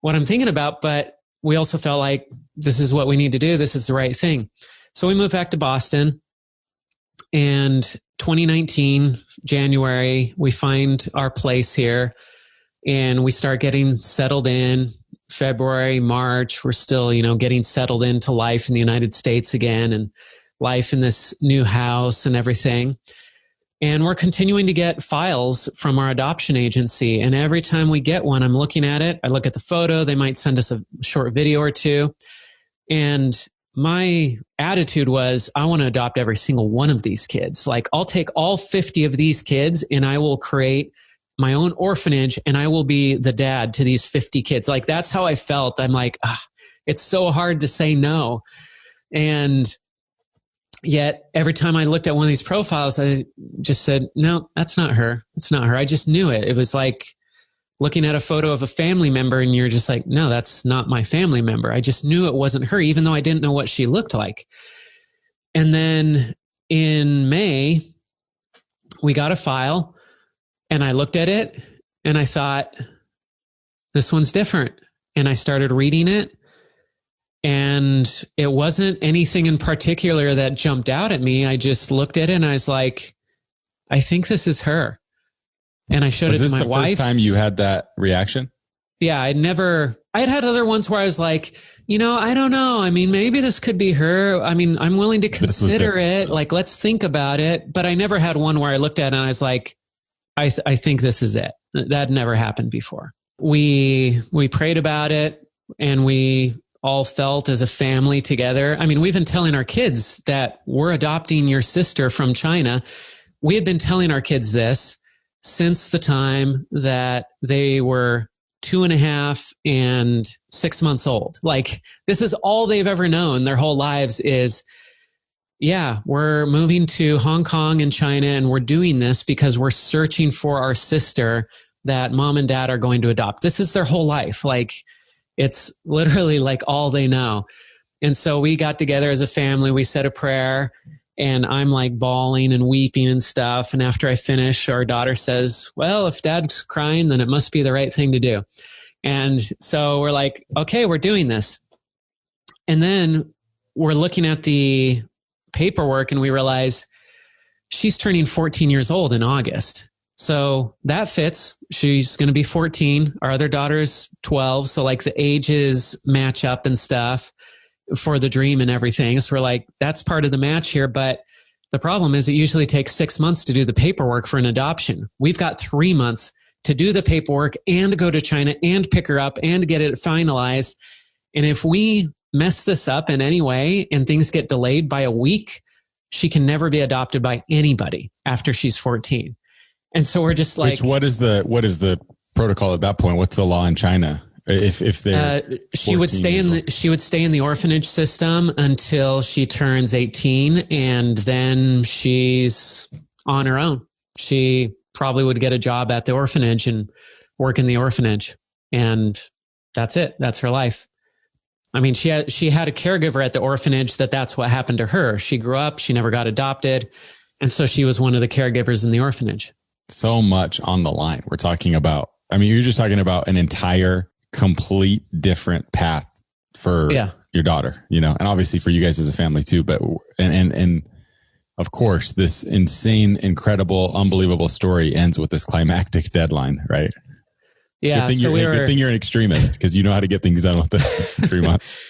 what I'm thinking about, but we also felt like this is what we need to do. This is the right thing. So we moved back to Boston, and 2019, January, we find our place here and we start getting settled in. February, March, we're still, getting settled into life in the United States again and life in this new house and everything. And we're continuing to get files from our adoption agency. And every time we get one, I'm looking at it. I look at the photo. They might send us a short video or two. And my attitude was, I want to adopt every single one of these kids. Like, I'll take all 50 of these kids and I will create my own orphanage and I will be the dad to these 50 kids. Like, that's how I felt. I'm like, it's so hard to say no. And yet every time I looked at one of these profiles, I just said, no, that's not her. It's not her. I just knew it. It was like looking at a photo of a family member and you're just like, no, that's not my family member. I just knew it wasn't her, even though I didn't know what she looked like. And then in May, we got a file and I looked at it and I thought, this one's different. And I started reading it. And it wasn't anything in particular that jumped out at me. I just looked at it and I was like, I think this is her. And I showed it to my wife. Was this the first time you had that reaction? Yeah, I'd had other ones where I was like, I don't know. I mean, maybe this could be her. I mean, I'm willing to consider it. Like, let's think about it. But I never had one where I looked at it and I was like, I think this is it. That never happened before. We prayed about it and we all felt as a family together. I mean, we've been telling our kids that we're adopting your sister from China. We had been telling our kids this since the time that they were 2.5 and 6 months old. Like, this is all they've ever known their whole lives is, yeah, we're moving to Hong Kong and China and we're doing this because we're searching for our sister that mom and dad are going to adopt. This is their whole life. Like, it's literally like all they know. And so we got together as a family, we said a prayer and I'm like bawling and weeping and stuff. And after I finish, our daughter says, well, if dad's crying, then it must be the right thing to do. And so we're like, okay, we're doing this. And then we're looking at the paperwork and we realize she's turning 14 years old in August. So that fits. She's going to be 14. Our other daughter's 12. So like the ages match up and stuff. for the dream and everything. So we're like, that's part of the match here. But the problem is it usually takes 6 months to do the paperwork for an adoption. We've got 3 months to do the paperwork and go to China and pick her up and get it finalized. And if we mess this up in any way and things get delayed by a week, she can never be adopted by anybody after she's 14. And so we're just like, what is the protocol at that point? What's the law in China? If they she would stay in the orphanage system until she turns 18, and then she's on her own. She probably would get a job at the orphanage and work in the orphanage, and that's it. That's her life. I mean, she had a caregiver at the orphanage that's what happened to her. She grew up, she never got adopted. And so she was one of the caregivers in the orphanage. So much on the line. We're talking about, I mean, you're just talking about an entire complete different path for your daughter, you know, and obviously for you guys as a family too, but, and of course, this insane, incredible, unbelievable story ends with this climactic deadline, right? Yeah. Good thing you're an extremist because you know how to get things done within 3 months.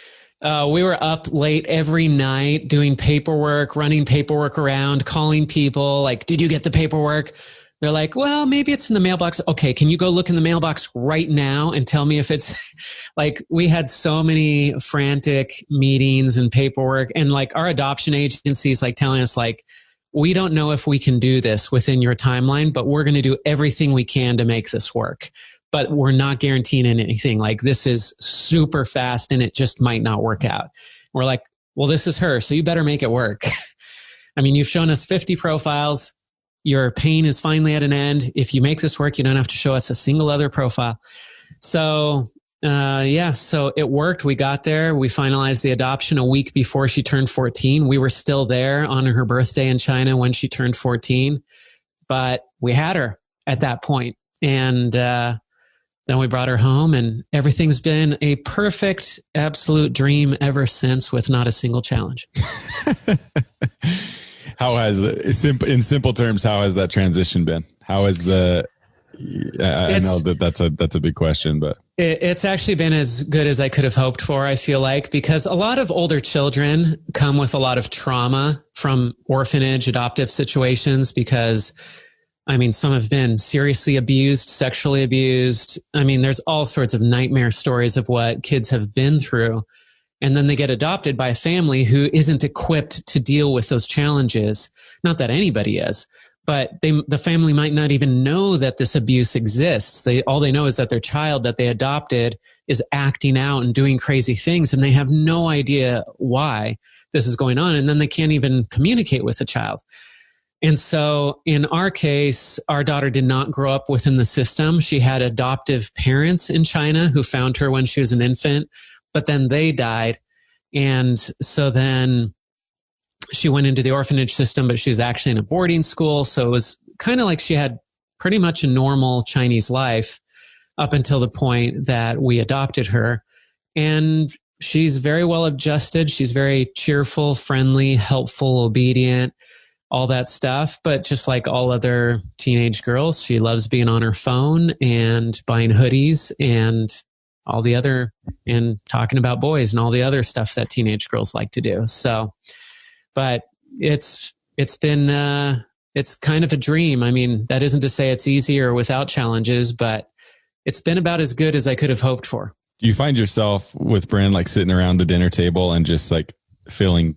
We were up late every night doing paperwork, running paperwork around, calling people like, did you get the paperwork? They're like, well, maybe it's in the mailbox. Okay. Can you go look in the mailbox right now and tell me if it's like, we had so many frantic meetings and paperwork, and like our adoption agency is like telling us like, we don't know if we can do this within your timeline, but we're going to do everything we can to make this work. But we're not guaranteeing anything. Like, this is super fast and it just might not work out. We're like, well, this is her, so you better make it work. I mean, you've shown us 50 profiles. Your pain is finally at an end. If you make this work, you don't have to show us a single other profile. So, so it worked. We got there. We finalized the adoption a week before she turned 14. We were still there on her birthday in China when she turned 14, but we had her at that point. And, then we brought her home, and everything's been a perfect, absolute dream ever since, with not a single challenge. In simple terms, how has that transition been? How has I know that's a big question, but it's actually been as good as I could have hoped for, I feel like, because a lot of older children come with a lot of trauma from orphanage, adoptive situations, because I mean, some have been seriously abused, sexually abused. I mean, there's all sorts of nightmare stories of what kids have been through. And then they get adopted by a family who isn't equipped to deal with those challenges. Not that anybody is, but the family might not even know that this abuse exists. All they know is that their child that they adopted is acting out and doing crazy things, and they have no idea why this is going on. And then they can't even communicate with the child. And so in our case, our daughter did not grow up within the system. She had adoptive parents in China who found her when she was an infant, but then they died. And so then she went into the orphanage system, but she was actually in a boarding school. So it was kind of like she had pretty much a normal Chinese life up until the point that we adopted her. And she's very well adjusted. She's very cheerful, friendly, helpful, obedient, all that stuff. But just like all other teenage girls, she loves being on her phone and buying hoodies and all the other, and talking about boys and all the other stuff that teenage girls like to do. So, but it's been, it's kind of a dream. I mean, that isn't to say it's easy or without challenges, but it's been about as good as I could have hoped for. Do you find yourself with Bryn, like sitting around the dinner table and just like feeling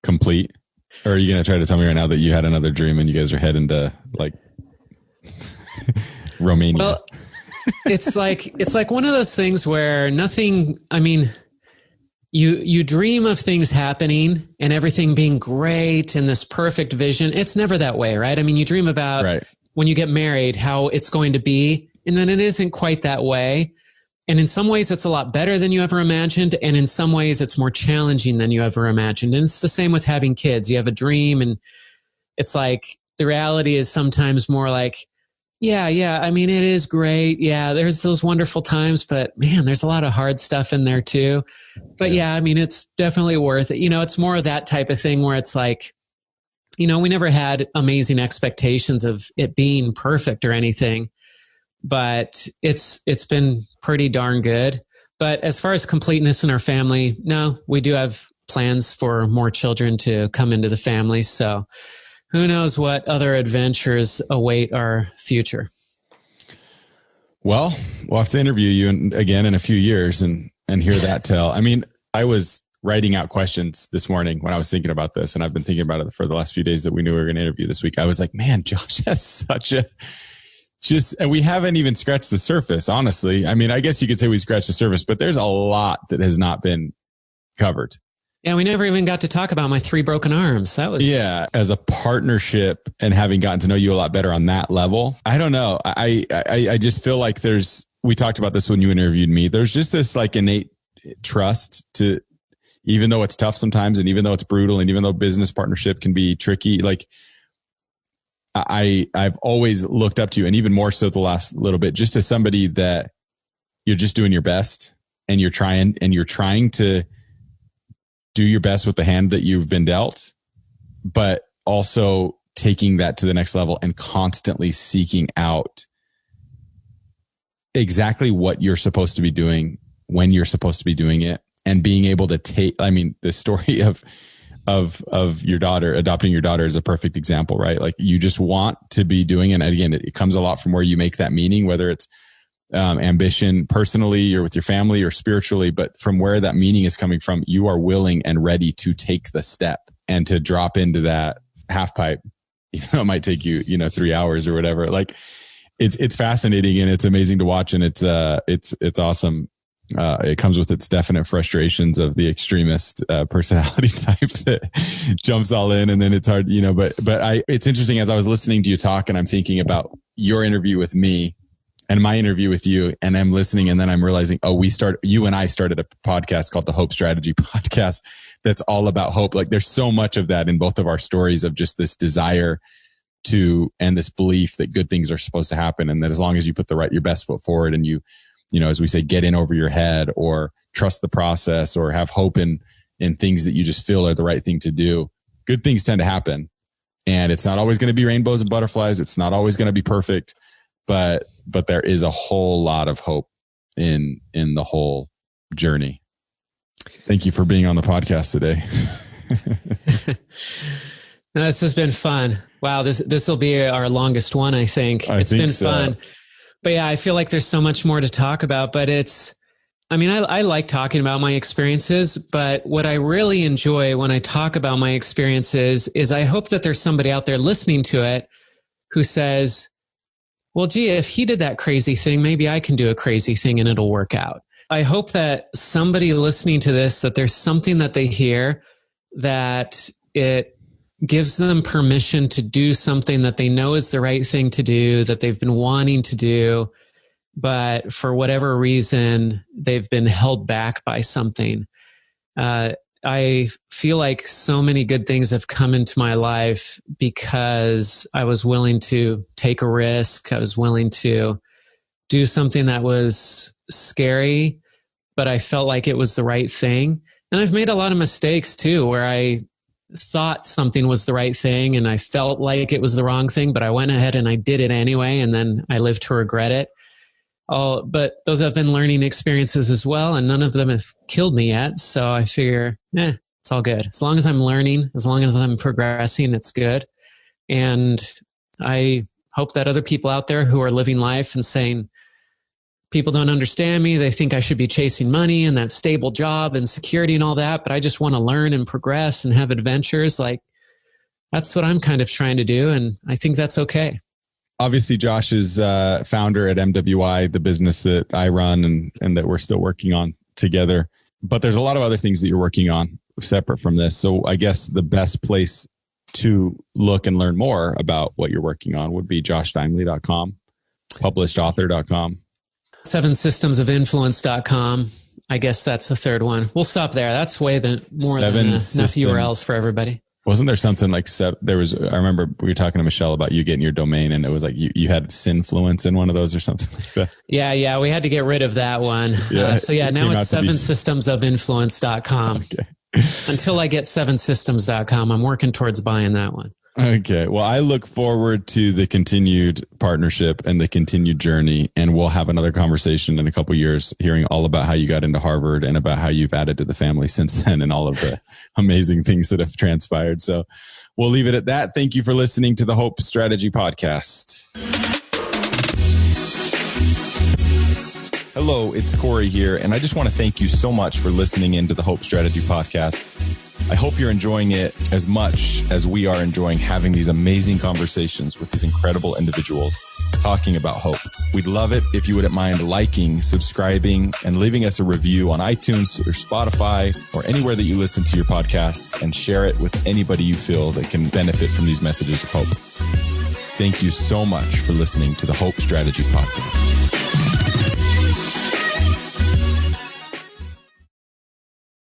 complete? Or are you going to try to tell me right now that you had another dream and you guys are heading to like Romania? Well, it's like one of those things where nothing, I mean, you dream of things happening and everything being great and this perfect vision. It's never that way, right? I mean, you dream about when you get married, how it's going to be, and then it isn't quite that way. And in some ways, it's a lot better than you ever imagined. And in some ways, it's more challenging than you ever imagined. And it's the same with having kids. You have a dream, and it's like the reality is sometimes more like, yeah, I mean, it is great. Yeah, there's those wonderful times, but man, there's a lot of hard stuff in there too. But yeah, I mean, it's definitely worth it. You know, it's more of that type of thing where it's like, you know, we never had amazing expectations of it being perfect or anything, but it's been pretty darn good. But as far as completeness in our family, no, we do have plans for more children to come into the family. So who knows what other adventures await our future. Well, we'll have to interview you again in a few years and hear that tale. I mean, I was writing out questions this morning when I was thinking about this, and I've been thinking about it for the last few days that we knew we were going to interview this week. I was like, man, Josh has such a and we haven't even scratched the surface, honestly. I mean, I guess you could say we scratched the surface, but there's a lot that has not been covered. Yeah, we never even got to talk about my 3 broken arms. That was... Yeah, as a partnership and having gotten to know you a lot better on that level, I don't know. I just feel like we talked about this when you interviewed me. There's just this like innate trust to, even though it's tough sometimes, and even though it's brutal, and even though business partnership can be tricky, like I've always looked up to you, and even more so the last little bit, just as somebody that you're just doing your best, and you're trying to do your best with the hand that you've been dealt, but also taking that to the next level and constantly seeking out exactly what you're supposed to be doing when you're supposed to be doing it, and being able to take, I mean, the story of your daughter, adopting your daughter is a perfect example, right? Like you just want to be doing it. And again, it comes a lot from where you make that meaning, whether it's ambition personally or with your family or spiritually, but from where that meaning is coming from, you are willing and ready to take the step and to drop into that half pipe, even though it might take you, 3 hours or whatever. Like it's fascinating and it's amazing to watch. And it's awesome. It comes with its definite frustrations of the extremist personality type that jumps all in, and then it's hard, but it's interesting as I was listening to you talk, and I'm thinking about your interview with me and my interview with you, and I'm listening, and then I'm realizing, you and I started a podcast called the Hope Strategy Podcast that's all about hope. Like there's so much of that in both of our stories, of just this desire to, and this belief that good things are supposed to happen, and that as long as you put your best foot forward, and you, as we say, get in over your head, or trust the process, or have hope in things that you just feel are the right thing to do, good things tend to happen. And it's not always going to be rainbows and butterflies. It's not always going to be perfect, but there is a whole lot of hope in the whole journey. Thank you for being on the podcast today. This has been fun. Wow. This will be our longest one, I think. It's been fun. But yeah, I feel like there's so much more to talk about, but I like talking about my experiences, but what I really enjoy when I talk about my experiences is I hope that there's somebody out there listening to it who says, well, gee, if he did that crazy thing, maybe I can do a crazy thing and it'll work out. I hope that somebody listening to this, that there's something that they hear that it gives them permission to do something that they know is the right thing to do, that they've been wanting to do, but for whatever reason, they've been held back by something. I feel like so many good things have come into my life because I was willing to take a risk. I was willing to do something that was scary, but I felt like it was the right thing. And I've made a lot of mistakes too, where I thought something was the right thing and I felt like it was the wrong thing, but I went ahead and I did it anyway. And then I lived to regret it. Oh, but those have been learning experiences as well. And none of them have killed me yet. So I figure, it's all good. As long as I'm learning, as long as I'm progressing, it's good. And I hope that other people out there who are living life and saying, people don't understand me. They think I should be chasing money and that stable job and security and all that, but I just want to learn and progress and have adventures. Like that's what I'm kind of trying to do. And I think that's okay. Obviously, Josh is founder at MWI, the business that I run and that we're still working on together. But there's a lot of other things that you're working on separate from this. So I guess the best place to look and learn more about what you're working on would be joshsteimle.com, publishedauthor.com. 7systemsofinfluence.com. I guess that's the third one. We'll stop there. That's way more than enough URLs for everybody. Wasn't there something like I remember we were talking to Michelle about you getting your domain and it was like you had Sinfluence in one of those or something like that. Yeah. We had to get rid of that one. Now it's 7systemsofinfluence.com. Okay. Until I get 7systems.com, I'm working towards buying that one. Okay. Well, I look forward to the continued partnership and the continued journey. And we'll have another conversation in a couple of years, hearing all about how you got into Harvard and about how you've added to the family since then and all of the amazing things that have transpired. So we'll leave it at that. Thank you for listening to the Hope Strategy Podcast. Hello, it's Corey here. And I just want to thank you so much for listening into the Hope Strategy Podcast. I hope you're enjoying it as much as we are enjoying having these amazing conversations with these incredible individuals talking about hope. We'd love it if you wouldn't mind liking, subscribing, and leaving us a review on iTunes or Spotify or anywhere that you listen to your podcasts, and share it with anybody you feel that can benefit from these messages of hope. Thank you so much for listening to the Hope Strategy Podcast.